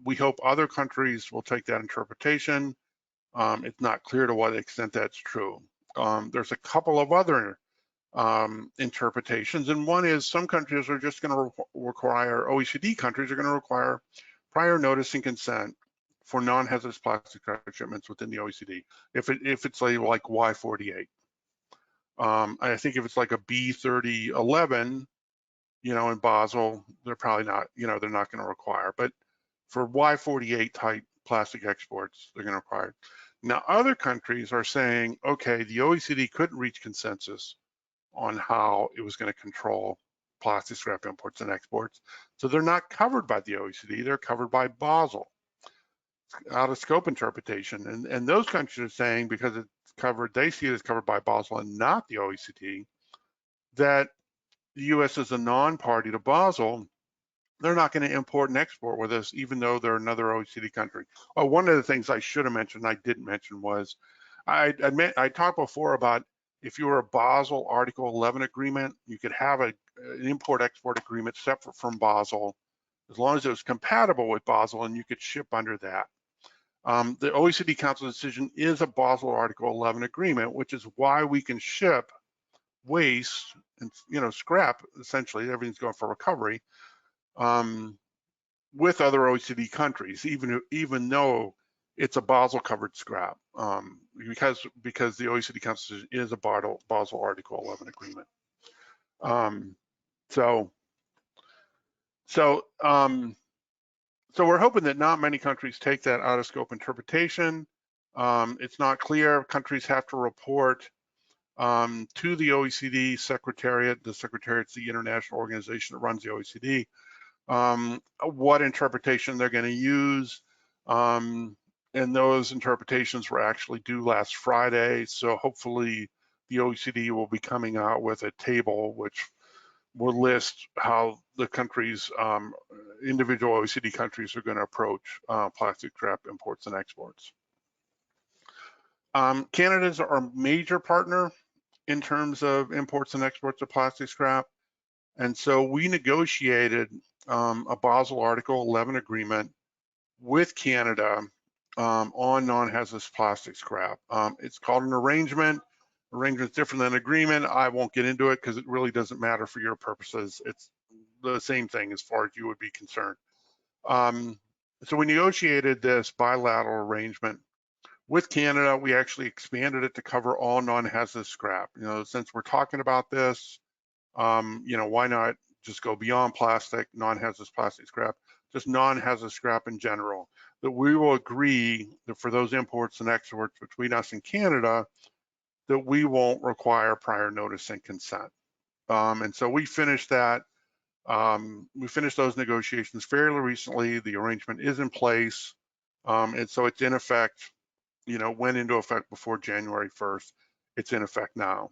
We hope other countries will take that interpretation. It's not clear to what extent that's true. There's a couple of other interpretations, and one is some countries are just going to require, OECD countries are going to require prior notice and consent for non-hazardous plastic scrap shipments within the OECD. If it's like Y48, I think if it's like a B3011, you know, in Basel, they're probably not, you know, they're not going to require. But for Y48 type plastic exports, they're going to require. Now, other countries are saying, okay, the OECD couldn't reach consensus on how it was going to control plastic scrap imports and exports. So they're not covered by the OECD, they're covered by Basel, out of scope interpretation. And those countries are saying, because it's covered, they see it as covered by Basel and not the OECD, that the US is a non-party to Basel, they're not going to import and export with us, even though they're another OECD country. Oh, one of the things I should have mentioned, I didn't mention, was I talked before about if you were a Basel Article 11 agreement, you could have an import-export agreement separate from Basel, as long as it was compatible with Basel and you could ship under that. The OECD Council decision is a Basel Article 11 agreement, which is why we can ship waste and, you know, scrap, essentially, everything's going for recovery, with other OECD countries, even though it's a Basel covered scrap, because the OECD Council is a Basel Article 11 agreement. So we're hoping that not many countries take that out of scope interpretation. It's not clear. Countries have to report to the OECD Secretariat. The Secretariat's the international organization that runs the OECD. What interpretation they're going to use. And those interpretations were actually due last Friday. So hopefully the OECD will be coming out with a table which will list how the countries, individual OECD countries are going to approach plastic scrap imports and exports. Canada's our major partner in terms of imports and exports of plastic scrap. And so we negotiated a Basel Article 11 agreement with Canada on non-hazardous plastic scrap. It's called an arrangement. Arrangement's different than agreement. I won't get into it because it really doesn't matter for your purposes. It's the same thing as far as you would be concerned. So we negotiated this bilateral arrangement with Canada. We actually expanded it to cover all non-hazardous scrap. You know, since we're talking about this, you know, why not just go beyond plastic, non-hazardous plastic scrap, just non-hazardous scrap in general, that we will agree that for those imports and exports between us and Canada, that we won't require prior notice and consent. And so we finished that. We finished those negotiations fairly recently. The arrangement is in place. And so it's in effect, you know, went into effect before January 1st. It's in effect now.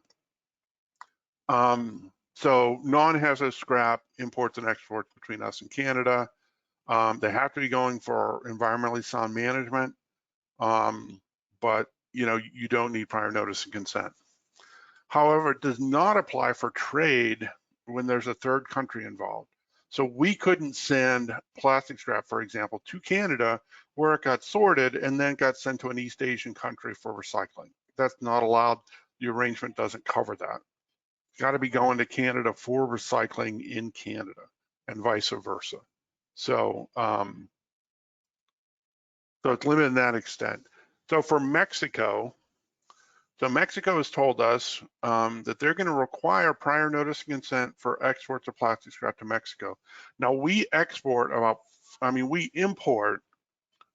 So non-hazardous scrap imports and exports between us and Canada, they have to be going for environmentally sound management, but you know, you don't need prior notice and consent. However, it does not apply for trade when there's a third country involved. So we couldn't send plastic scrap, for example, to Canada where it got sorted and then got sent to an East Asian country for recycling. That's not allowed. The arrangement doesn't cover that. It's got to be going to Canada for recycling in Canada and vice versa. So, so it's limited in that extent. So for Mexico, Mexico has told us that they're going to require prior notice and consent for exports of plastic scrap to Mexico. Now we export we import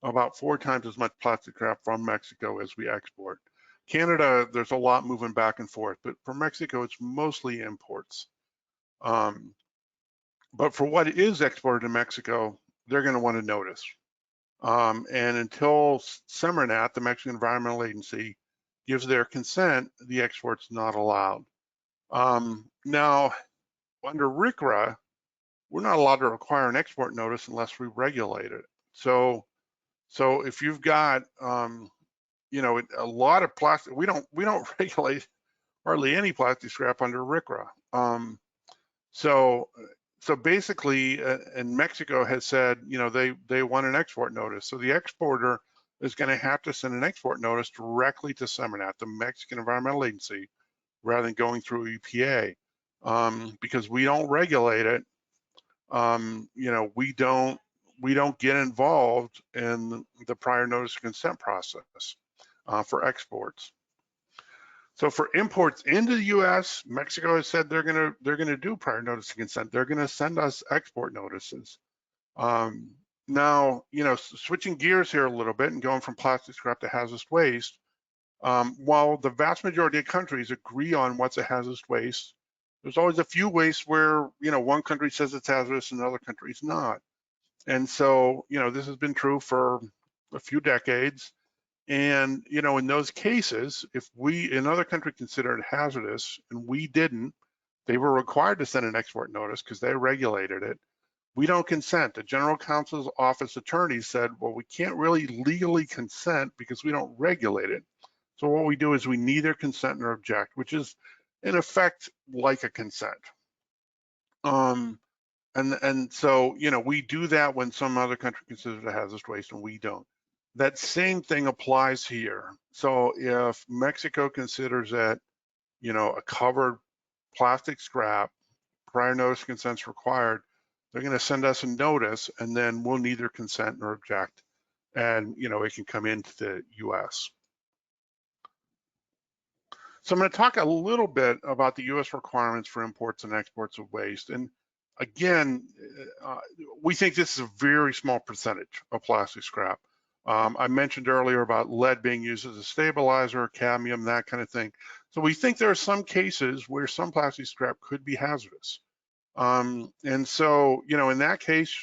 about 4 times as much plastic scrap from Mexico as we export. Canada, there's a lot moving back and forth, but for Mexico, it's mostly imports. But for what is exported to Mexico, they're going to want to notice. And until SEMARNAT, the Mexican Environmental Agency, gives their consent, the export's not allowed. Now, under RCRA, we're not allowed to require an export notice unless we regulate it. So if you've got, you know, a lot of plastic, we don't regulate hardly any plastic scrap under RCRA. So basically, and Mexico has said, you know, they want an export notice. So the exporter is going to have to send an export notice directly to SEMARNAT, the Mexican Environmental Agency, rather than going through EPA, because we don't regulate it. You know, we don't get involved in the prior notice of consent process for exports. So for imports into the U.S., Mexico has said they're gonna do prior notice of consent. They're gonna send us export notices. Now, you know, switching gears here a little bit and going from plastic scrap to hazardous waste, while the vast majority of countries agree on what's a hazardous waste, there's always a few wastes where, you know, one country says it's hazardous and another country's not. And so, you know, this has been true for a few decades. And, you know, in those cases, if another country considered it hazardous and we didn't, they were required to send an export notice because they regulated it. We don't consent. The General Counsel's Office attorney said, well, we can't really legally consent because we don't regulate it. So what we do is we neither consent nor object, which is in effect like a consent. And so, you know, we do that when some other country considers it a hazardous waste and we don't. That same thing applies here. So if Mexico considers it, you know, a covered plastic scrap, prior notice of consent is required, they're going to send us a notice and then we'll neither consent nor object. And, you know, it can come into the US. So I'm going to talk a little bit about the US requirements for imports and exports of waste. And again, we think this is a very small percentage of plastic scrap. I mentioned earlier about lead being used as a stabilizer, cadmium, that kind of thing. So we think there are some cases where some plastic scrap could be hazardous. And so, you know, in that case,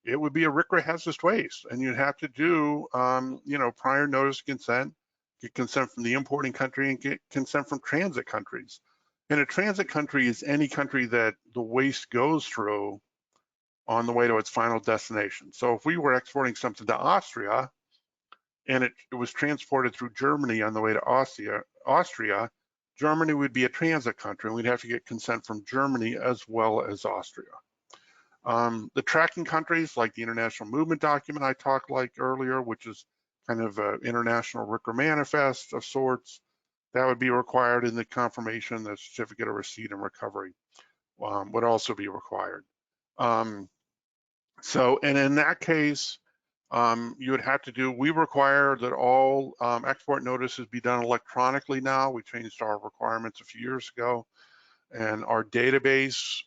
it would be a RCRA hazardous waste, and you'd have to do, you know, prior notice of consent, get consent from the importing country and get consent from transit countries. And a transit country is any country that the waste goes through on the way to its final destination. So if we were exporting something to Austria and it was transported through Germany on the way to Austria, Germany would be a transit country, and we'd have to get consent from Germany as well as Austria. The tracking countries, like the international movement document I talked like earlier, which is kind of an international RCRA manifest of sorts, that would be required in the confirmation. The certificate of receipt and recovery would also be required. And in that case, you would have to do, we require that all export notices be done electronically now. We changed our requirements a few years ago, and our database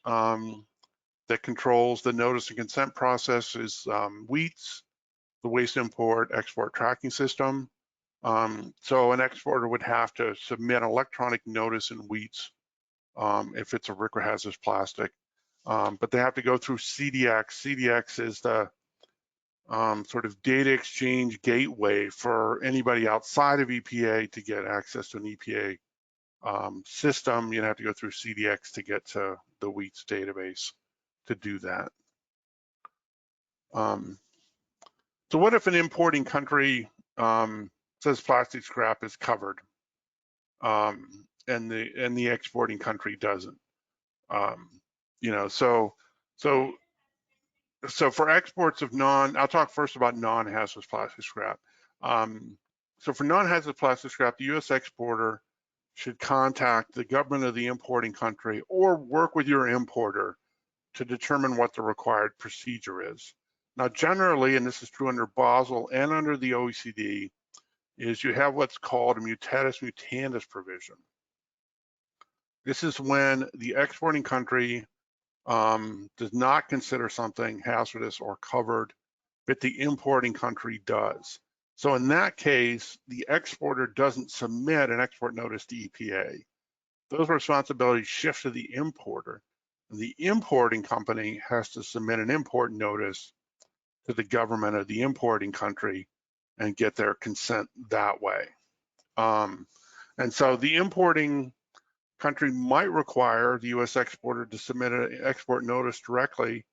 that controls the notice and consent process is WEETS, the Waste Import Export Tracking System. So an exporter would have to submit an electronic notice in WEETS if it's a RCRA hazardous plastic, but they have to go through CDX. CDX is the sort of data exchange gateway for anybody outside of EPA to get access to an EPA system. You'd have to go through CDX to get to the WEETS database to do that. So what if an importing country says plastic scrap is covered and the exporting country doesn't? So for exports of I'll talk first about non-hazardous plastic scrap. So for non-hazardous plastic scrap, the U.S. exporter should contact the government of the importing country or work with your importer to determine what the required procedure is. Now, generally, and this is true under Basel and under the OECD, is you have what's called a mutatis mutandis provision. This is when the exporting country does not consider something hazardous or covered, but the importing country does. So in that case, the exporter doesn't submit an export notice to EPA. Those responsibilities shift to the importer. The importing company has to submit an import notice to the government of the importing country and get their consent that way. And so the importing country might require the U.S. exporter to submit an export notice directly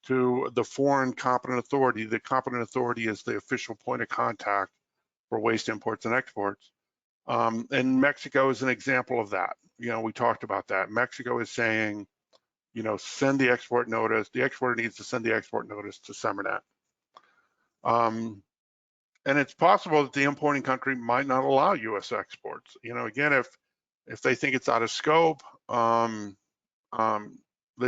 to the foreign competent authority. The competent authority is the official point of contact for waste imports and exports. And Mexico is an example of that. We talked about that. Mexico is saying, send the export notice. The exporter needs to send the export notice to SEMARNAT. And it's possible that the importing country might not allow U.S. exports. Again, if they think it's out of scope, they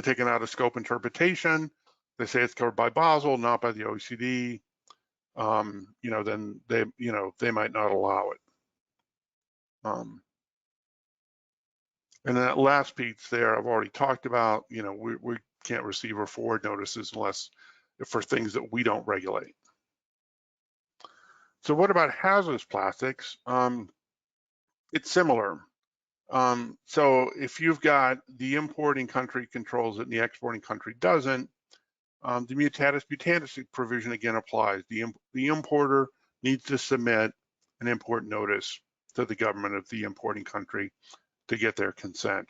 take an out of scope interpretation. They say it's covered by Basel, not by the OECD. Then they might not allow it. And that last piece there, I've already talked about. We can't receive or forward notices unless for things that we don't regulate. So what about hazardous plastics? It's similar. So if you've got the importing country controls it and the exporting country doesn't, the mutatis mutandis provision again applies. The importer needs to submit an import notice to the government of the importing country to get their consent.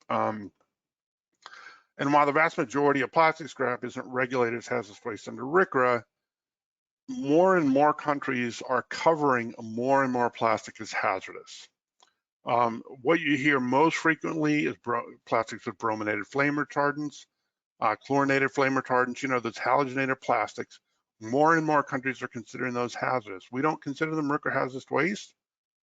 And while the vast majority of plastic scrap isn't regulated as hazardous waste under RCRA, more and more countries are covering more and more plastic as hazardous. What you hear most frequently is plastics with brominated flame retardants, chlorinated flame retardants, those halogenated plastics. More and more countries are considering those hazardous. We don't consider them RCRA hazardous waste,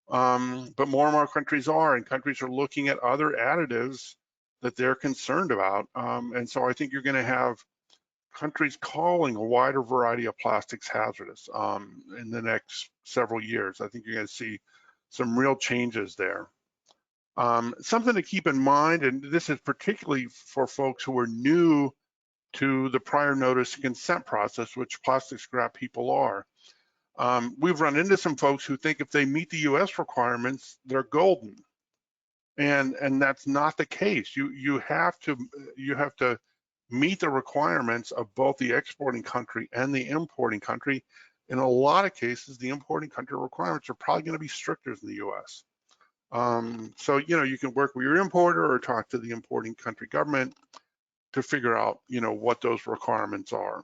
but more and more countries are, and countries are looking at other additives that they're concerned about. And so I think you're going to have countries calling a wider variety of plastics hazardous in the next several years. I think you're going to see some real changes there. Something to keep in mind, and this is particularly for folks who are new to the prior notice and consent process, which plastic scrap people are. We've run into some folks who think if they meet the US requirements, they're golden. And that's not the case. You have to meet the requirements of both the exporting country and the importing country. In a lot of cases, the importing country requirements are probably going to be stricter than the US. So, you can work with your importer or talk to the importing country government to figure out, what those requirements are.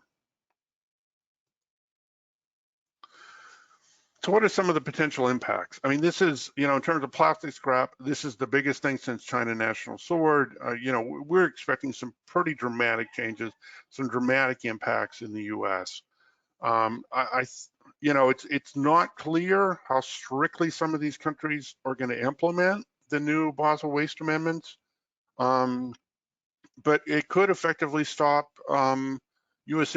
So what are some of the potential impacts? I mean, this is, in terms of plastic scrap, this is the biggest thing since China National Sword. We're expecting some pretty dramatic changes, some dramatic impacts in the U.S. It's not clear how strictly some of these countries are going to implement the new Basel Waste Amendments, but it could effectively stop U.S.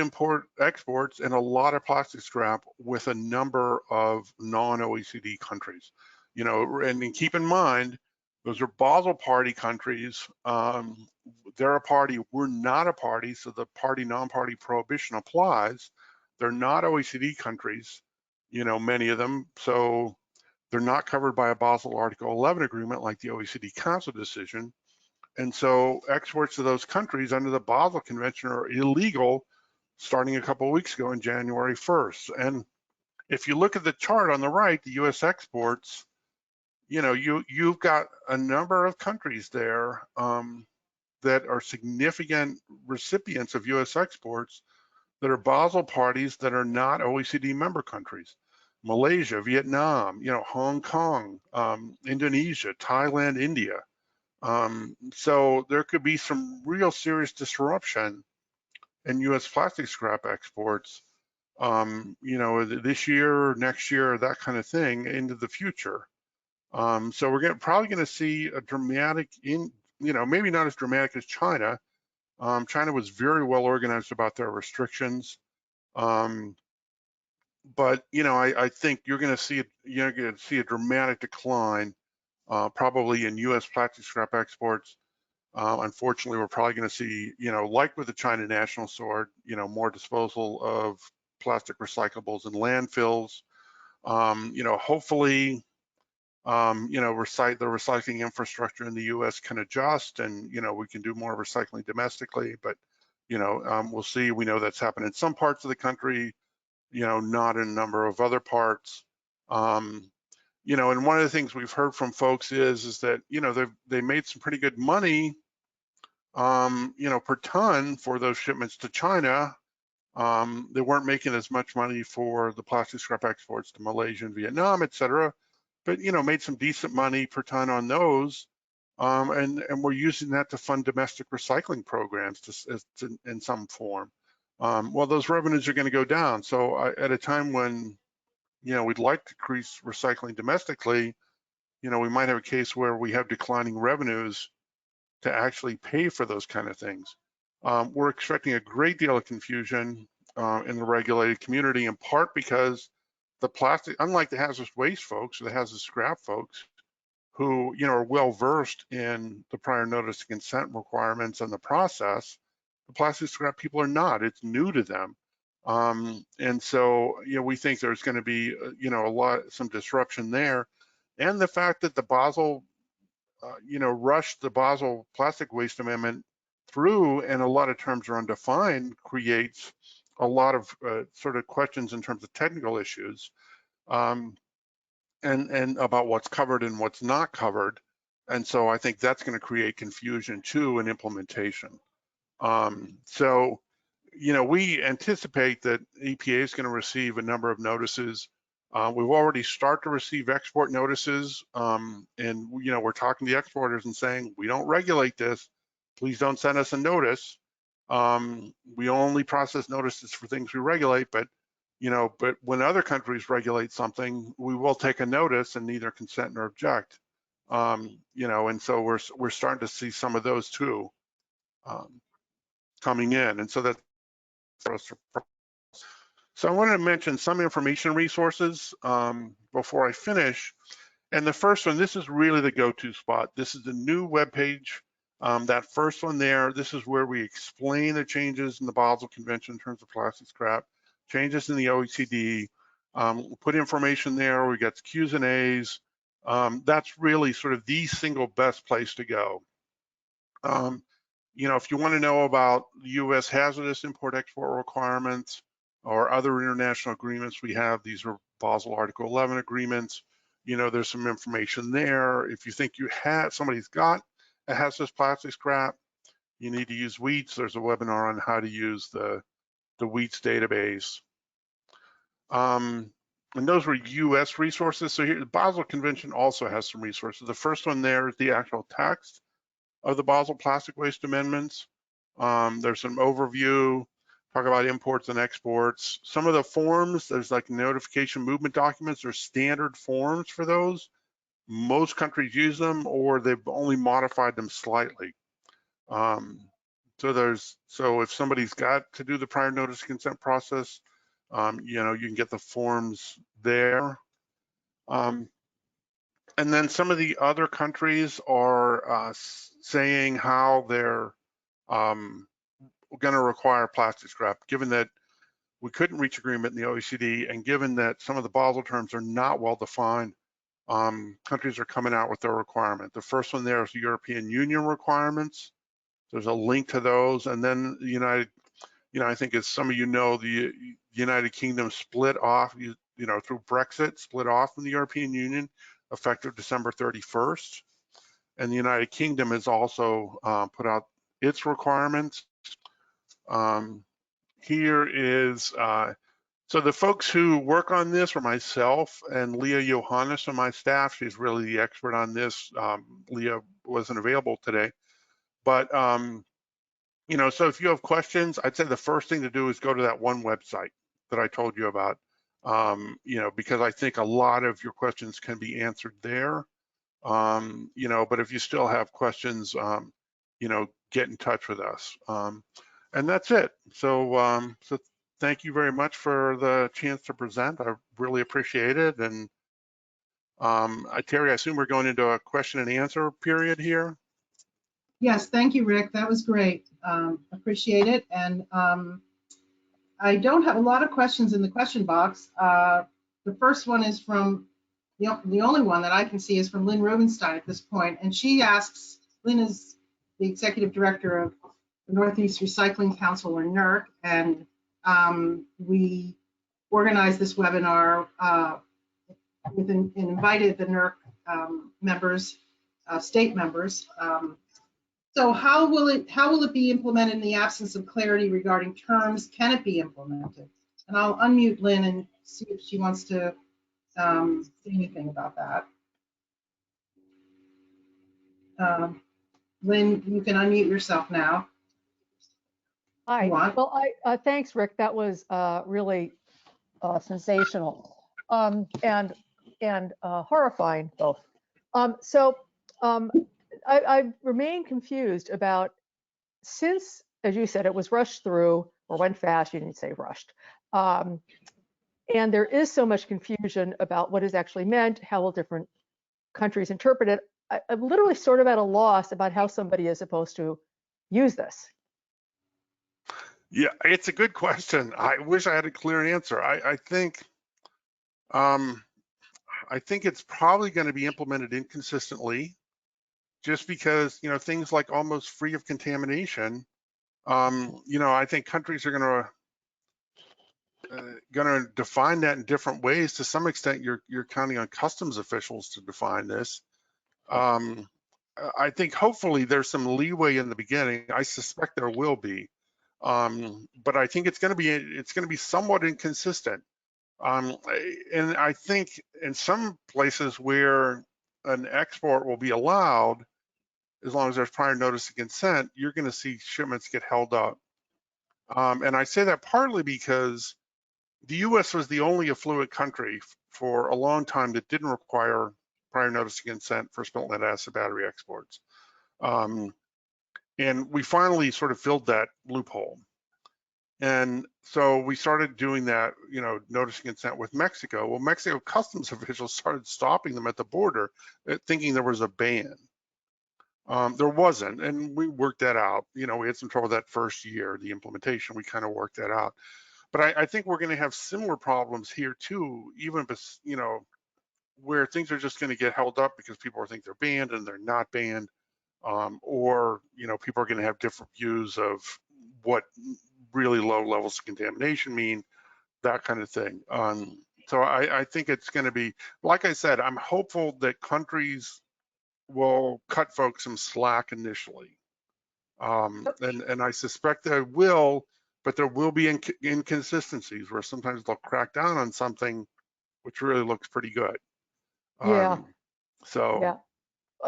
exports and a lot of plastic scrap with a number of non-OECD countries. And keep in mind, those are Basel Party countries. They're a party, we're not a party, so the party non-party prohibition applies. They're not OECD countries, many of them, so they're not covered by a Basel Article 11 agreement like the OECD Council decision. And so exports to those countries under the Basel Convention are illegal starting a couple of weeks ago on January 1st. And if you look at the chart on the right, the US exports, you've got a number of countries there that are significant recipients of US exports that are Basel parties that are not OECD member countries. Malaysia, Vietnam, Hong Kong, Indonesia, Thailand, India. So there could be some real serious disruption in U.S. plastic scrap exports, this year, next year, that kind of thing into the future. So we're probably going to see a dramatic, maybe not as dramatic as China. China was very well organized about their restrictions, but I think you're going to see a dramatic decline, probably in U.S. plastic scrap exports. Unfortunately, we're probably going to see, like with the China National Sword, more disposal of plastic recyclables in landfills. Hopefully, the recycling infrastructure in the U.S. can adjust, and we can do more recycling domestically. But we'll see. We know that's happened in some parts of the country, not in a number of other parts. And one of the things we've heard from folks is that they made some pretty good money, per ton for those shipments to China. They weren't making as much money for the plastic scrap exports to Malaysia and Vietnam, et cetera, but made some decent money per ton on those. And we're using that to fund domestic recycling programs in some form. Well, those revenues are going to go down. So at a time when we'd like to increase recycling domestically, we might have a case where we have declining revenues to actually pay for those kind of things. We're expecting a great deal of confusion in the regulated community, in part because the plastic, unlike the hazardous waste folks or the hazardous scrap folks, who are well versed in the prior notice of consent requirements and the process, the plastic scrap people are not. It's new to them. And so we think there's going to be some disruption there, and the fact that the Basel rushed the Basel Plastic Waste Amendment through, and a lot of terms are undefined, creates a lot of sort of questions in terms of technical issues, and about what's covered and what's not covered. And so I think that's going to create confusion too in implementation. So we anticipate that EPA is going to receive a number of notices. We've already started to receive export notices, and we're talking to the exporters and saying, we don't regulate this. Please don't send us a notice. We only process notices for things we regulate, but when other countries regulate something, we will take a notice and neither consent nor object. And so we're starting to see some of those too coming in, and so that's for us. So I wanted to mention some information resources before I finish. And the first one, this is really the go-to spot. This is the new webpage. That first one there, this is where we explain the changes in the Basel Convention in terms of plastic scrap, changes in the OECD, put information there. We got Q's and A's. That's really sort of the single best place to go. If you want to know about U.S. hazardous import-export requirements or other international agreements we have, these are Basel Article 11 agreements. there's some information there. If you think somebody's got a hazardous plastic scrap, you need to use WEETS. There's a webinar on how to use the WEETS database. And those were US resources. So here, the Basel Convention also has some resources. The first one there is the actual text of the Basel Plastic Waste Amendments. There's some overview, talk about imports and exports. Some of the forms, there's like notification movement documents, there's standard forms for those. Most countries use them, or they've only modified them slightly. So if somebody's got to do the prior notice consent process, you can get the forms there. And then some of the other countries are saying how they're going to require plastic scrap, given that we couldn't reach agreement in the OECD, and given that some of the Basel terms are not well defined, countries are coming out with their requirement. The first one there is the European Union requirements. There's a link to those, and then the I think as some of you know, the United Kingdom split off, through Brexit, split off from the European Union, effective December 31st. And the United Kingdom has also put out its requirements. Here is, so the folks who work on this are myself and Leah Johannes on my staff. She's really the expert on this. Leah wasn't available today. But, so if you have questions, I'd say the first thing to do is go to that one website that I told you about, because I think a lot of your questions can be answered there. But if you still have questions, get in touch with us. And that's it. So thank you very much for the chance to present. I really appreciate it. And Terry, I assume we're going into a question and answer period here. Yes, thank you, Rick. That was great. Appreciate it. And I don't have a lot of questions in the question box. The first one is from, the only one that I can see is from Lynn Rubenstein at this point. And she asks, Lynn is the executive director of the Northeast Recycling Council, or NERC, and we organized this webinar and invited the NERC members, state members. So how will it be implemented in the absence of clarity regarding terms? Can it be implemented? And I'll unmute Lynn and see if she wants to say anything about that. Lynn, you can unmute yourself now. Hi. Well, thanks, Rick. That was really sensational and horrifying both. I remain confused about, since, as you said, it was rushed through or went fast. You didn't say rushed. And there is so much confusion about what is actually meant, how will different countries interpret it. I'm literally sort of at a loss about how somebody is supposed to use this. Yeah, it's a good question. I wish I had a clear answer. I think it's probably going to be implemented inconsistently, just because things like almost free of contamination. I think countries are going to define that in different ways. To some extent, you're counting on customs officials to define this. I think hopefully there's some leeway in the beginning. I suspect there will be. But I think it's going to be somewhat inconsistent. And I think in some places where an export will be allowed, as long as there's prior notice of consent, you're going to see shipments get held up. And I say that partly because the U.S. was the only affluent country for a long time that didn't require prior notice of consent for spent lead acid battery exports. And we finally sort of filled that loophole. And so we started doing that, notice of consent with Mexico. Well, Mexico customs officials started stopping them at the border, thinking there was a ban. There wasn't, and we worked that out. We had some trouble that first year, the implementation, we kind of worked that out. But I think we're going to have similar problems here too, even if, where things are just going to get held up because people think they're banned and they're not banned, or people are going to have different views of what really low levels of contamination mean, that kind of thing. So I think it's going to be, like I said, I'm hopeful that countries will cut folks some slack initially. And I suspect they will, but there will be inconsistencies where sometimes they'll crack down on something which really looks pretty good. Yeah. So Yeah.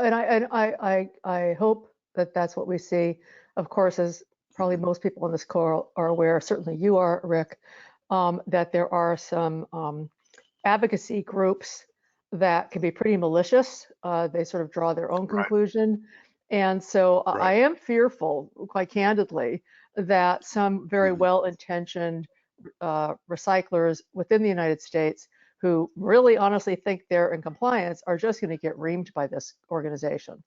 And I hope that that's what we see. Of course, as probably most people on this call are aware, certainly you are, Rick, that there are some advocacy groups that can be pretty malicious. They sort of draw their own conclusion. And so I am fearful, quite candidly, that some very well-intentioned recyclers within the United States who really honestly think they're in compliance are just going to get reamed by this organization.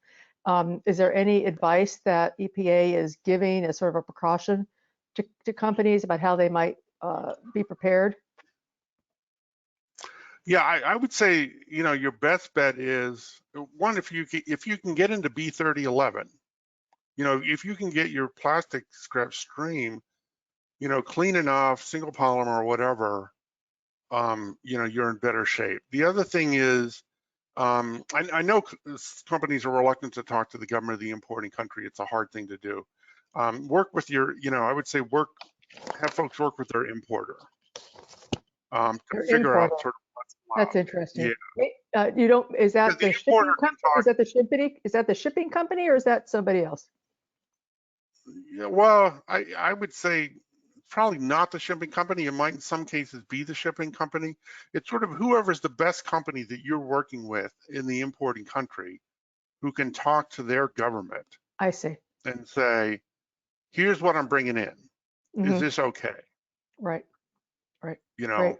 Is there any advice that EPA is giving as sort of a precaution to companies about how they might be prepared? Yeah, I would say, you know, your best bet is one, if you can get into B3011, you know, if you can get your plastic scrap stream, you know, clean enough, single polymer or whatever, you know, you're in better shape. The other thing is, I know companies are reluctant to talk to the government of the importing country. It's a hard thing to do. Work with your, you know, I would say have folks work with their importer to figure out sort of what's allowed. That's interesting. Yeah. You don't, is that the shipping company? Is that the shipping company or is that somebody else? Yeah, well, I would say probably not the shipping company. It might in some cases be the shipping company. It's sort of whoever's the best company that you're working with in the importing country who can talk to their government. I see. And say, here's what I'm bringing in. Is this okay? Right. You know,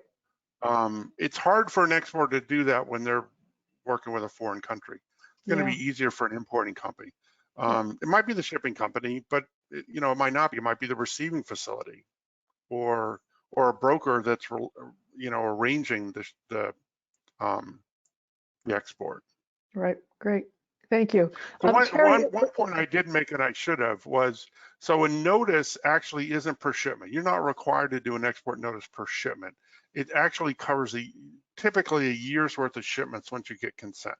it's hard for an exporter to do that when they're working with a foreign country. It's going to be easier for an importing company. It might be the shipping company, but you know, it might not be. It might be the receiving facility, or a broker that's you know, arranging the export. Right. Great. Thank you. So one point I did make and I should have was, so a notice actually isn't per shipment. You're not required to do an export notice per shipment. It actually covers typically a year's worth of shipments once you get consent.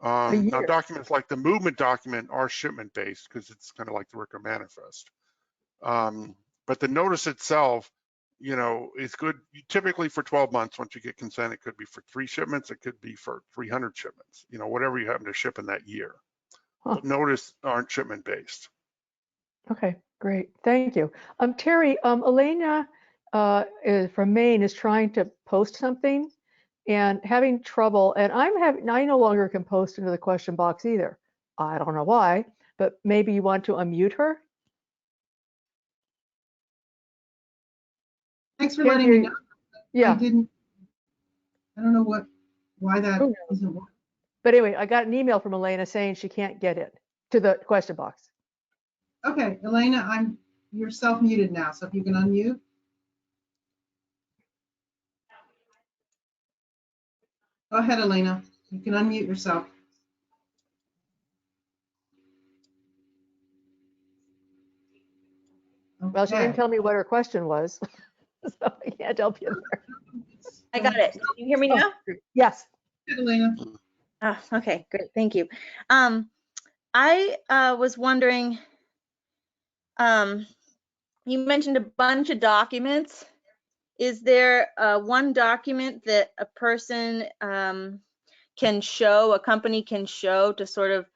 Now documents like the movement document are shipment based because it's kind of like the worker manifest. But the notice itself, you know, is good typically for 12 months. Once you get consent, it could be for 3 shipments, it could be for 300 shipments, you know, whatever you happen to ship in that year. But notice aren't shipment based. Okay, great. Thank you. Terry, Elena from Maine is trying to post something and having trouble, and I no longer can post into the question box either. I don't know why, but maybe you want to unmute her? Thanks for letting me know. Yeah. I don't know why that isn't working. But anyway, I got an email from Elena saying she can't get in to the question box. Okay, Elena, you're self-muted now, so if you can unmute. Go ahead, Elena. You can unmute yourself. Okay. Well, she didn't tell me what her question was, so I can't help you there. I got it. Can you hear me now? Yes. Elena. Oh, okay, great. Thank you. I was wondering, you mentioned a bunch of documents. Is there one document that a person can show, a company can show to sort of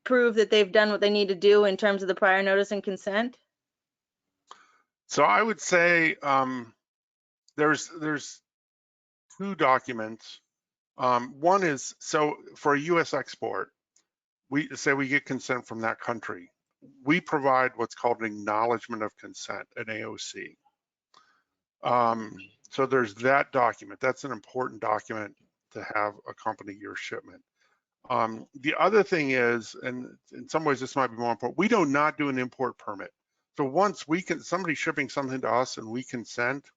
prove that they've done what they need to do in terms of the prior notice and consent? So I would say there's 2 documents. One is, so for a US export, we get consent from that country. We provide what's called an acknowledgement of consent, an AOC. So there's that document. That's an important document to have accompany your shipment. The other thing is, and in some ways this might be more important, we do not do an import permit. So once somebody's shipping something to us and we consent,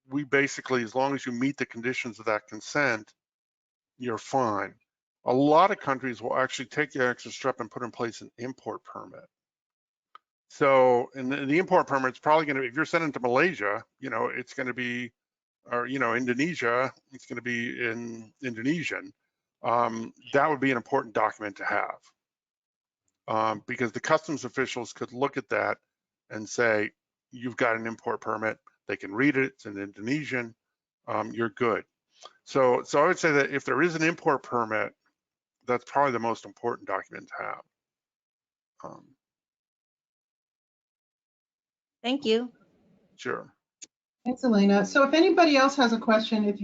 we basically, as long as you meet the conditions of that consent, you're fine. A lot of countries will actually take the extra step and put in place an import permit. So, and the import permit's probably going to, if you're sending to Malaysia, it's going to be, or, Indonesia, it's going to be in Indonesian. That would be an important document to have, because the customs officials could look at that and say, you've got an import permit. They can read it. It's in Indonesian. You're good. So I would say that if there is an import permit, that's probably the most important document to have. Thank you. Sure. Thanks, Elena. So if anybody else has a question, if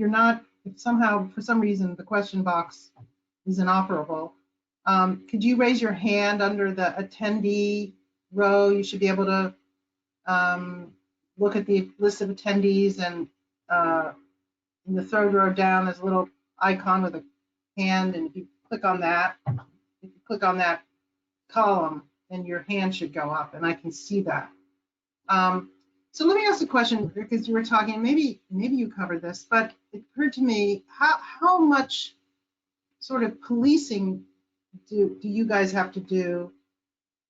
somehow, for some reason, the question box is inoperable, could you raise your hand under the attendee row? You should be able to look at the list of attendees, and in the third row down, there's a little icon with a hand, and if you click on that column, then your hand should go up, and I can see that. So let me ask a question, because you were talking, maybe you covered this, but it occurred to me, how much sort of policing do you guys have to do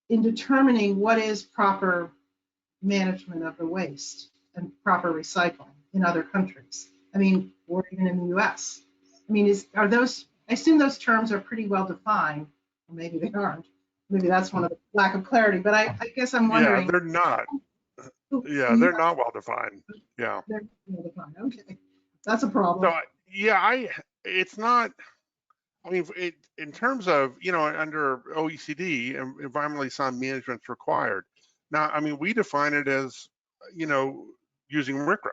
in determining what is proper management of the waste and proper recycling in other countries? I mean, or even in the US. I mean, I assume those terms are pretty well defined, or maybe they aren't. Maybe that's one of the lack of clarity, but I guess I'm wondering. Yeah, they're not. Yeah, they're not well defined. Yeah. They're well defined. Okay. That's a problem. So yeah, it's not, I mean, in terms of, under OECD, environmentally sound management's required. Now, I mean, we define it as, using RCRA,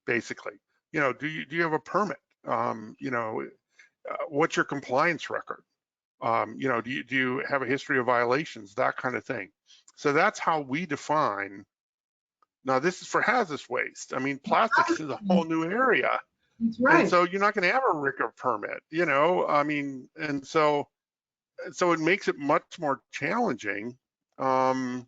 basically. Do you have a permit? What's your compliance record? Do you have a history of violations? That kind of thing. So that's how we define. Now, this is for hazardous waste. I mean, plastics is a whole new area. That's right. And so you're not going to have a RCRA permit, I mean, and so it makes it much more challenging, when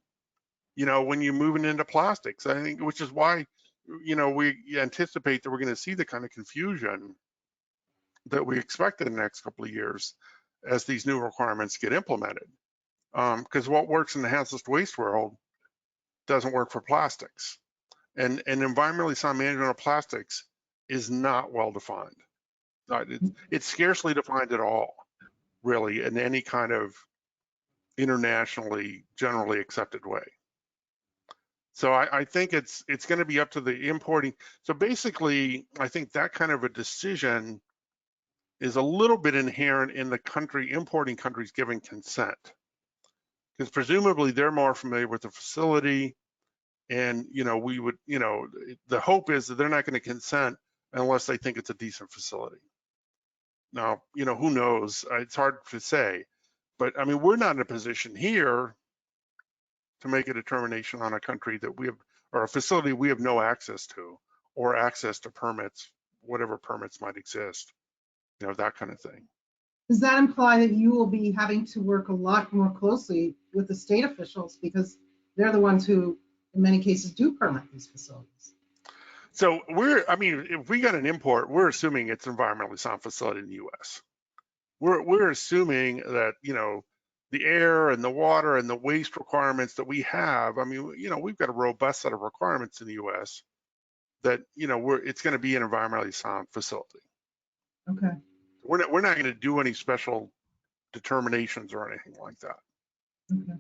you're moving into plastics, I think, which is why, we anticipate that we're going to see the kind of confusion that we expect in the next couple of years as these new requirements get implemented. Because what works in the hazardous waste world doesn't work for plastics. And environmentally sound management of plastics is not well defined. It's scarcely defined at all, really, in any kind of internationally generally accepted way. So I think it's going to be up to the importing. So basically, I think that kind of a decision is a little bit inherent in the importing countries giving consent, because presumably they're more familiar with the facility, and we would, the hope is that they're not going to consent unless they think it's a decent facility. Now, who knows? It's hard to say, but I mean, we're not in a position here to make a determination on a country that we have, or a facility we have no access to, or access to permits, whatever permits might exist, that kind of thing. Does that imply that you will be having to work a lot more closely with the state officials, because they're the ones who, in many cases, do permit these facilities? So if we got an import, we're assuming it's an environmentally sound facility in the US. We're assuming that, the air and the water and the waste requirements that we have, I mean, we've got a robust set of requirements in the US that, it's going to be an environmentally sound facility. Okay. We're not going to do any special determinations or anything like that. Okay.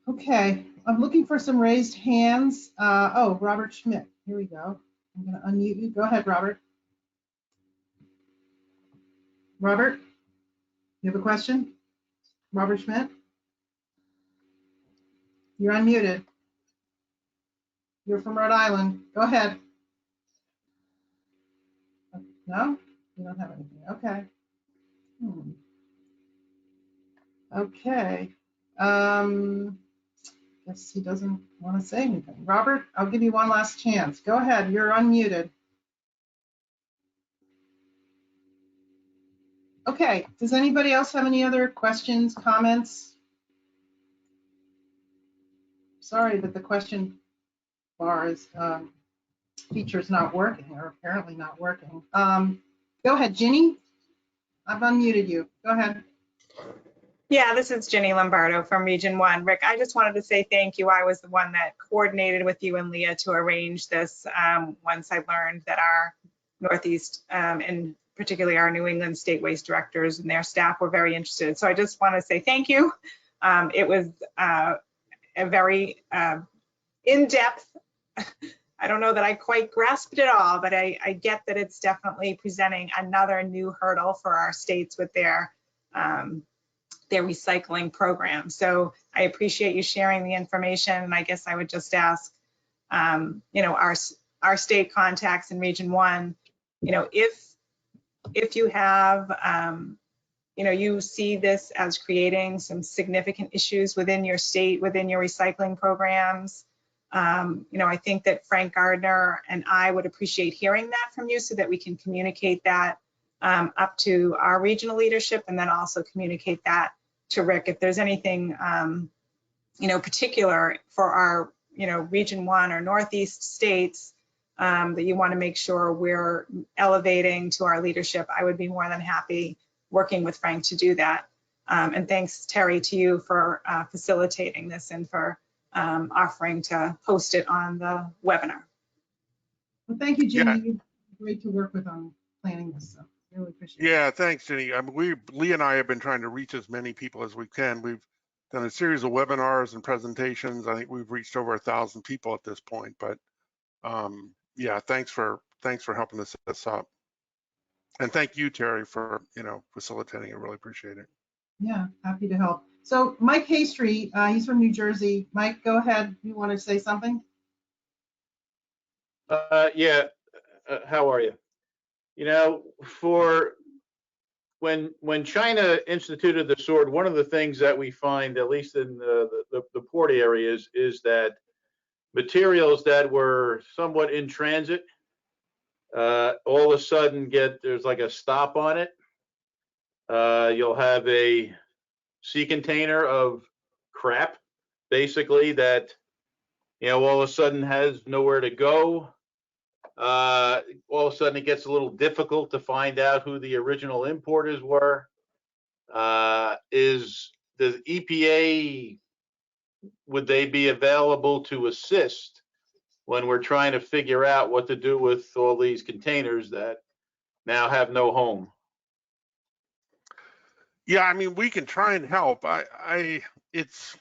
Okay, I'm looking for some raised hands. Robert Schmidt, here we go. I'm going to unmute you. Go ahead, Robert. Robert, you have a question? Robert Schmidt? You're unmuted. You're from Rhode Island. Go ahead. No? You don't have anything. Okay. Okay. Guess he doesn't want to say anything. Robert, I'll give you one last chance. Go ahead. You're unmuted. Okay. Does anybody else have any other questions, comments? Sorry that the question bar is feature's not working, or apparently not working. Go ahead, Ginny. I've unmuted you. Go ahead. Yeah, this is Ginny Lombardo from Region 1. Rick, I just wanted to say thank you. I was the one that coordinated with you and Leah to arrange this once I learned that our Northeast and particularly our New England State Waste Directors and their staff were very interested. So I just want to say thank you. It was a very in-depth, I don't know that I quite grasped it all, but I get that it's definitely presenting another new hurdle for our states with their recycling program. So I appreciate you sharing the information. And I guess I would just ask, you know, our state contacts in Region 1, you know, if you have, you know, you see this as creating some significant issues within your state, within your recycling programs, you know, I think that Frank Gardner and I would appreciate hearing that from you so that we can communicate that up to our regional leadership and then also communicate that to Rick. If there's anything, you know, particular for our, you know, Region 1 or Northeast states that you want to make sure we're elevating to our leadership, I would be more than happy working with Frank to do that. And thanks, Terry, to you for facilitating this and for offering to post it on the webinar. Well, thank you, Ginny. Yeah. You're great to work with on planning this, so really appreciate it. Yeah, thanks, Jenny. I mean, Lee and I have been trying to reach as many people as we can. We've done a series of webinars and presentations. I think we've reached over 1,000 people at this point. But yeah, thanks for helping us set this up. And thank you, Terry, for facilitating it. Really appreciate it. Yeah, happy to help. So Mike Haystreet, he's from New Jersey. Mike, go ahead. You want to say something? Yeah, how are you? You know, for when China instituted the sword, one of the things that we find, at least in the port areas, is that materials that were somewhat in transit, all of a sudden there's like a stop on it. You'll have a sea container of crap, basically, that, you know, all of a sudden has nowhere to go. All of a sudden it gets a little difficult to find out who the original importers were. Is the EPA, would they be available to assist when we're trying to figure out what to do with all these containers that now have no home? Yeah, I mean, we can try and help. It's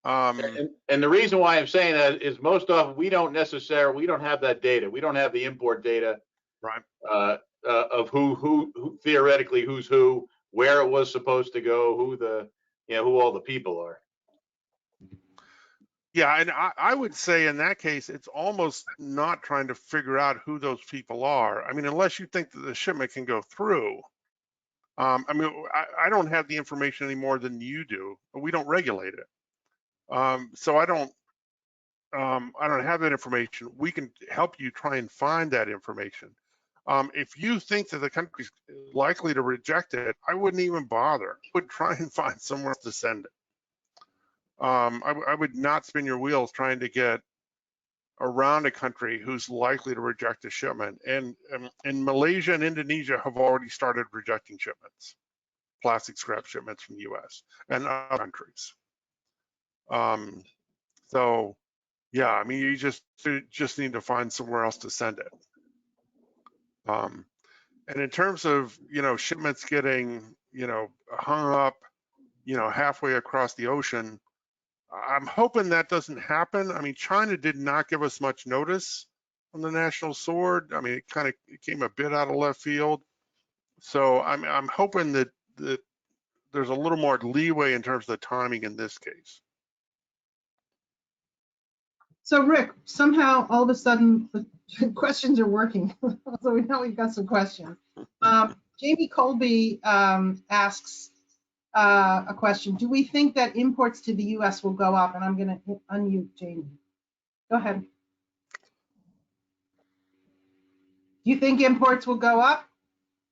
and the reason why I'm saying that is most often we don't have that data. We don't have the import data, right, of who theoretically who's who, where it was supposed to go, who all the people are. Yeah, and I would say in that case, it's almost not trying to figure out who those people are. I mean, unless you think that the shipment can go through. I mean, I don't have the information any more than you do. We don't regulate it. So I don't have that information. We can help you try and find that information. If you think that the country's likely to reject it, I wouldn't even bother. I would try and find somewhere else to send it. I would not spin your wheels trying to get around a country who's likely to reject a shipment. And Malaysia and Indonesia have already started rejecting shipments, plastic scrap shipments from the US and other countries. So yeah, I mean, you just need to find somewhere else to send it. And in terms of, shipments getting, hung up, halfway across the ocean, I'm hoping that doesn't happen. I mean, China did not give us much notice on the national sword. I mean, it came a bit out of left field. So I'm hoping that there's a little more leeway in terms of the timing in this case. So Rick, somehow all of a sudden the questions are working. So we know we've got some questions. Jamie Colby asks a question. Do we think that imports to the US will go up? And I'm going to unmute Jamie. Go ahead. Do you think imports will go up?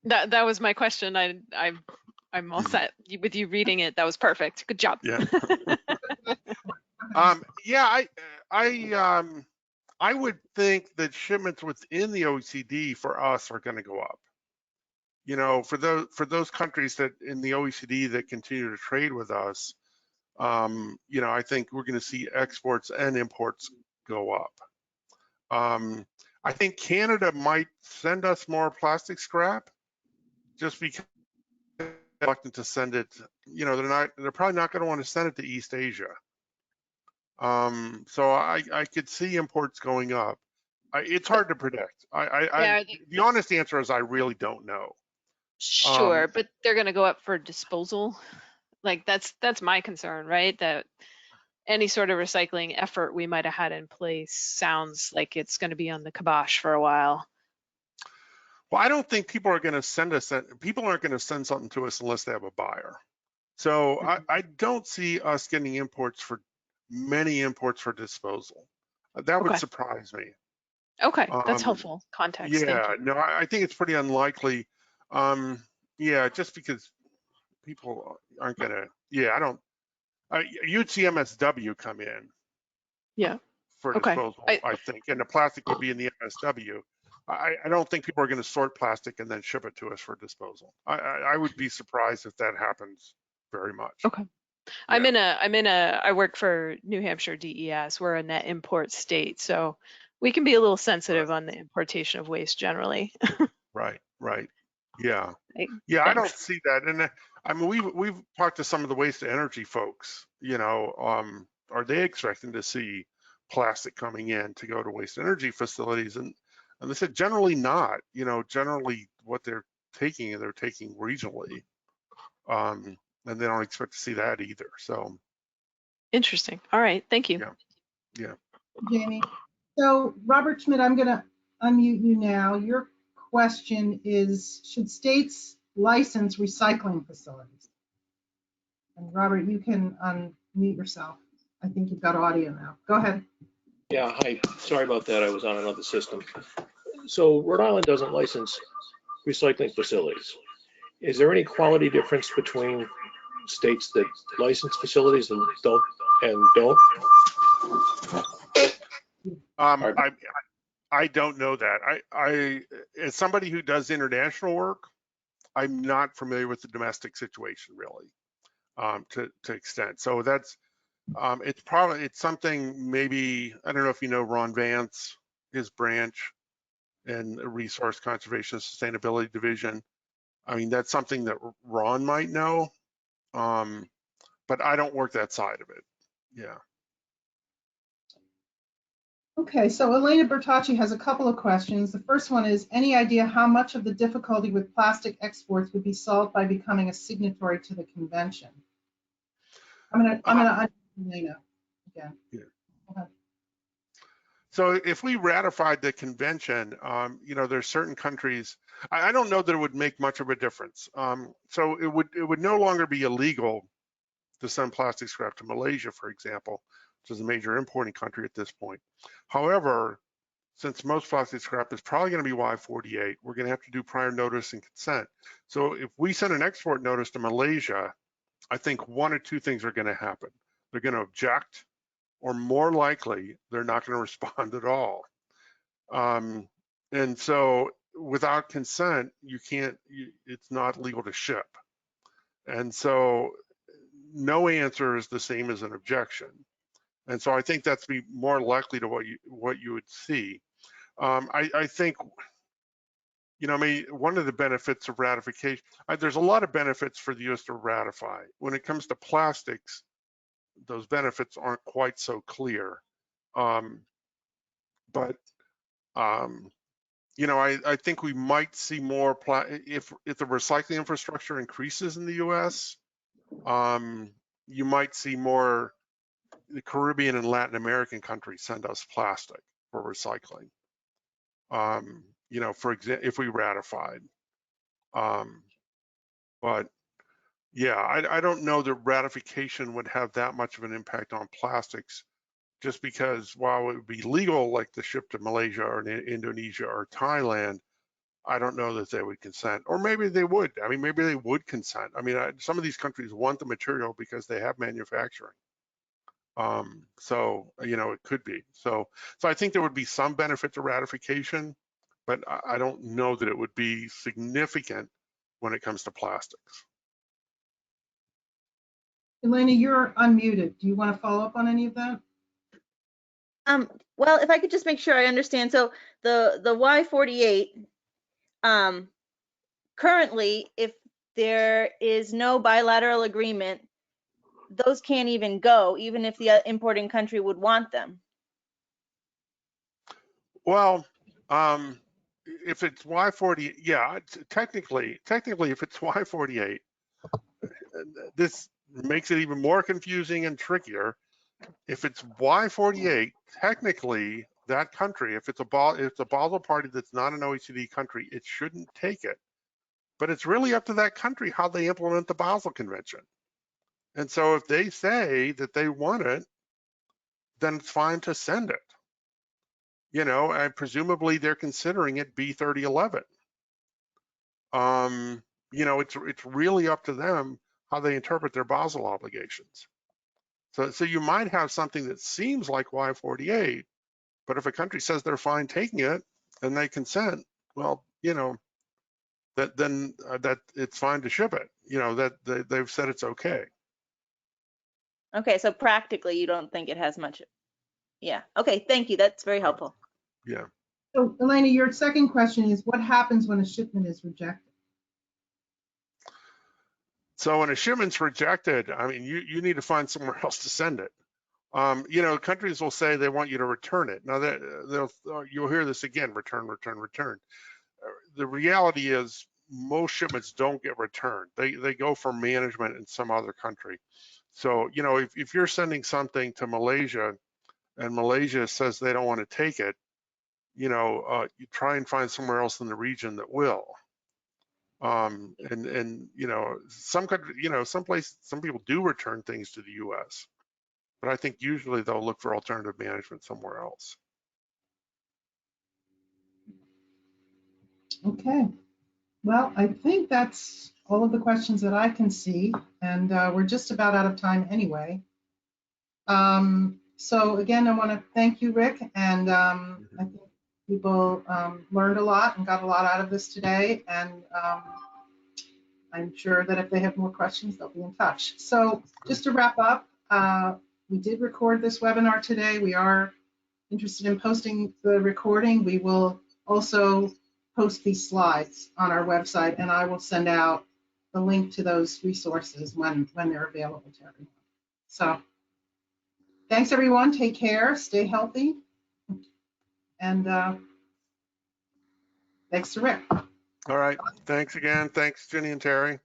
That was my question. I'm all set with you reading it. That was perfect. Good job. Yeah. Yeah, I would think that shipments within the OECD for us are going to go up. for those countries that in the OECD that continue to trade with us, I think we're going to see exports and imports go up. I think Canada might send us more plastic scrap just because they're reluctant to send it. They're probably not going to want to send it to East Asia. So I could see imports going up. It's hard to predict. The honest answer is I really don't know. Sure, but they're going to go up for disposal. Like that's my concern, right? That any sort of recycling effort we might have had in place sounds like it's going to be on the kibosh for a while. Well, I don't think people are going to send us that. People aren't going to send something to us unless they have a buyer. So I don't see us getting many imports for disposal. That would surprise me. Okay, that's helpful context. Yeah, no, I think it's pretty unlikely. Yeah, just because people aren't going to. Yeah, I don't. You'd see MSW come in. Yeah. For disposal, I think, and the plastic would be in the MSW. I don't think people are going to sort plastic and then ship it to us for disposal. I would be surprised if that happens very much. Okay. Yeah. I work for New Hampshire DES. We're a net import state, so we can be a little sensitive on the importation of waste generally. Right. Yeah. Yeah, I don't see that. And I mean, we've talked to some of the waste to energy folks, are they expecting to see plastic coming in to go to waste energy facilities? And they said generally not, generally what they're taking regionally. And they don't expect to see that either. So interesting. All right. Thank you. Yeah. Jamie. So Robert Schmidt, I'm going to unmute you now. Your question is, should states license recycling facilities? And Robert, you can unmute yourself. I think you've got audio now. Go ahead. Yeah, hi. Sorry about that. I was on another system. So Rhode Island doesn't license recycling facilities. Is there any quality difference between states that license facilities and don't? I don't know that. I as somebody who does international work, I'm not familiar with the domestic situation really, to extent. So that's it's something maybe, I don't know if you know Ron Vance, his branch and Resource Conservation and Sustainability Division. I mean, that's something that Ron might know, but I don't work that side of it. Yeah. Okay, so Elena Bertacci has a couple of questions. The first one is, any idea how much of the difficulty with plastic exports would be solved by becoming a signatory to the convention? I'm gonna unmute Elena again. Yeah. So if we ratified the convention, there's certain countries, I don't know that it would make much of a difference. So it would no longer be illegal to send plastic scrap to Malaysia, for example, which is a major importing country at this point. However, since most plastic scrap is probably going to be Y48, we're going to have to do prior notice and consent. So if we send an export notice to Malaysia, I think one or two things are going to happen. They're going to object, or more likely, they're not going to respond at all. And so without consent, it's not legal to ship. And so no answer is the same as an objection. And so I think that's be more likely to what you would see. I think, one of the benefits of ratification, there's a lot of benefits for the US to ratify. When it comes to plastics, those benefits aren't quite so clear. But I think we might see more, if the recycling infrastructure increases in the US, you might see more the Caribbean and Latin American countries send us plastic for recycling. For example, if we ratified. But yeah, I don't know that ratification would have that much of an impact on plastics, just because while it would be legal, like to ship to Malaysia or Indonesia or Thailand, I don't know that they would consent. Or maybe they would. I mean, maybe they would consent. I mean, some of these countries want the material because they have manufacturing. So, it could be. So I think there would be some benefit to ratification, but I don't know that it would be significant when it comes to plastics. Elena, you're unmuted. Do you want to follow up on any of that? Well, if I could just make sure I understand. So the Y48, currently, if there is no bilateral agreement, those can't even go, even if the importing country would want them. Well, if it's Y48, yeah, technically, if it's Y48, this makes it even more confusing and trickier. If it's Y48, technically that country, if it's a Basel party that's not an OECD country, it shouldn't take it. But it's really up to that country how they implement the Basel Convention. And so if they say that they want it, then it's fine to send it. You know, and presumably they're considering it B3011. You know, it's really up to them how they interpret their Basel obligations. So you might have something that seems like Y48, but if a country says they're fine taking it and they consent, well, you know, that it's fine to ship it. You know, that they've said it's okay. Okay, so practically you don't think it has much. Yeah, okay, thank you. That's very helpful. Yeah. So Elena, your second question is what happens when a shipment is rejected? So when a shipment's rejected, I mean, you need to find somewhere else to send it. You know, countries will say they want you to return it. Now you'll hear this again, return. The reality is most shipments don't get returned. They go for management in some other country. So, you know, if you're sending something to Malaysia and Malaysia says they don't want to take it, you know, you try and find somewhere else in the region that will. And you know, some country, you know, some people do return things to the US, but I think usually they'll look for alternative management somewhere else. Okay. Well, I think that's all of the questions that I can see, and we're just about out of time anyway. So again, I want to thank you, Rick, and I think people learned a lot and got a lot out of this today, and I'm sure that if they have more questions, they'll be in touch. So just to wrap up, we did record this webinar today. We are interested in posting the recording. We will also post these slides on our website, and I will send out the link to those resources when they're available to everyone. So thanks, everyone. Take care. Stay healthy. And thanks to Rick. All right. Thanks again. Thanks, Jenny and Terry.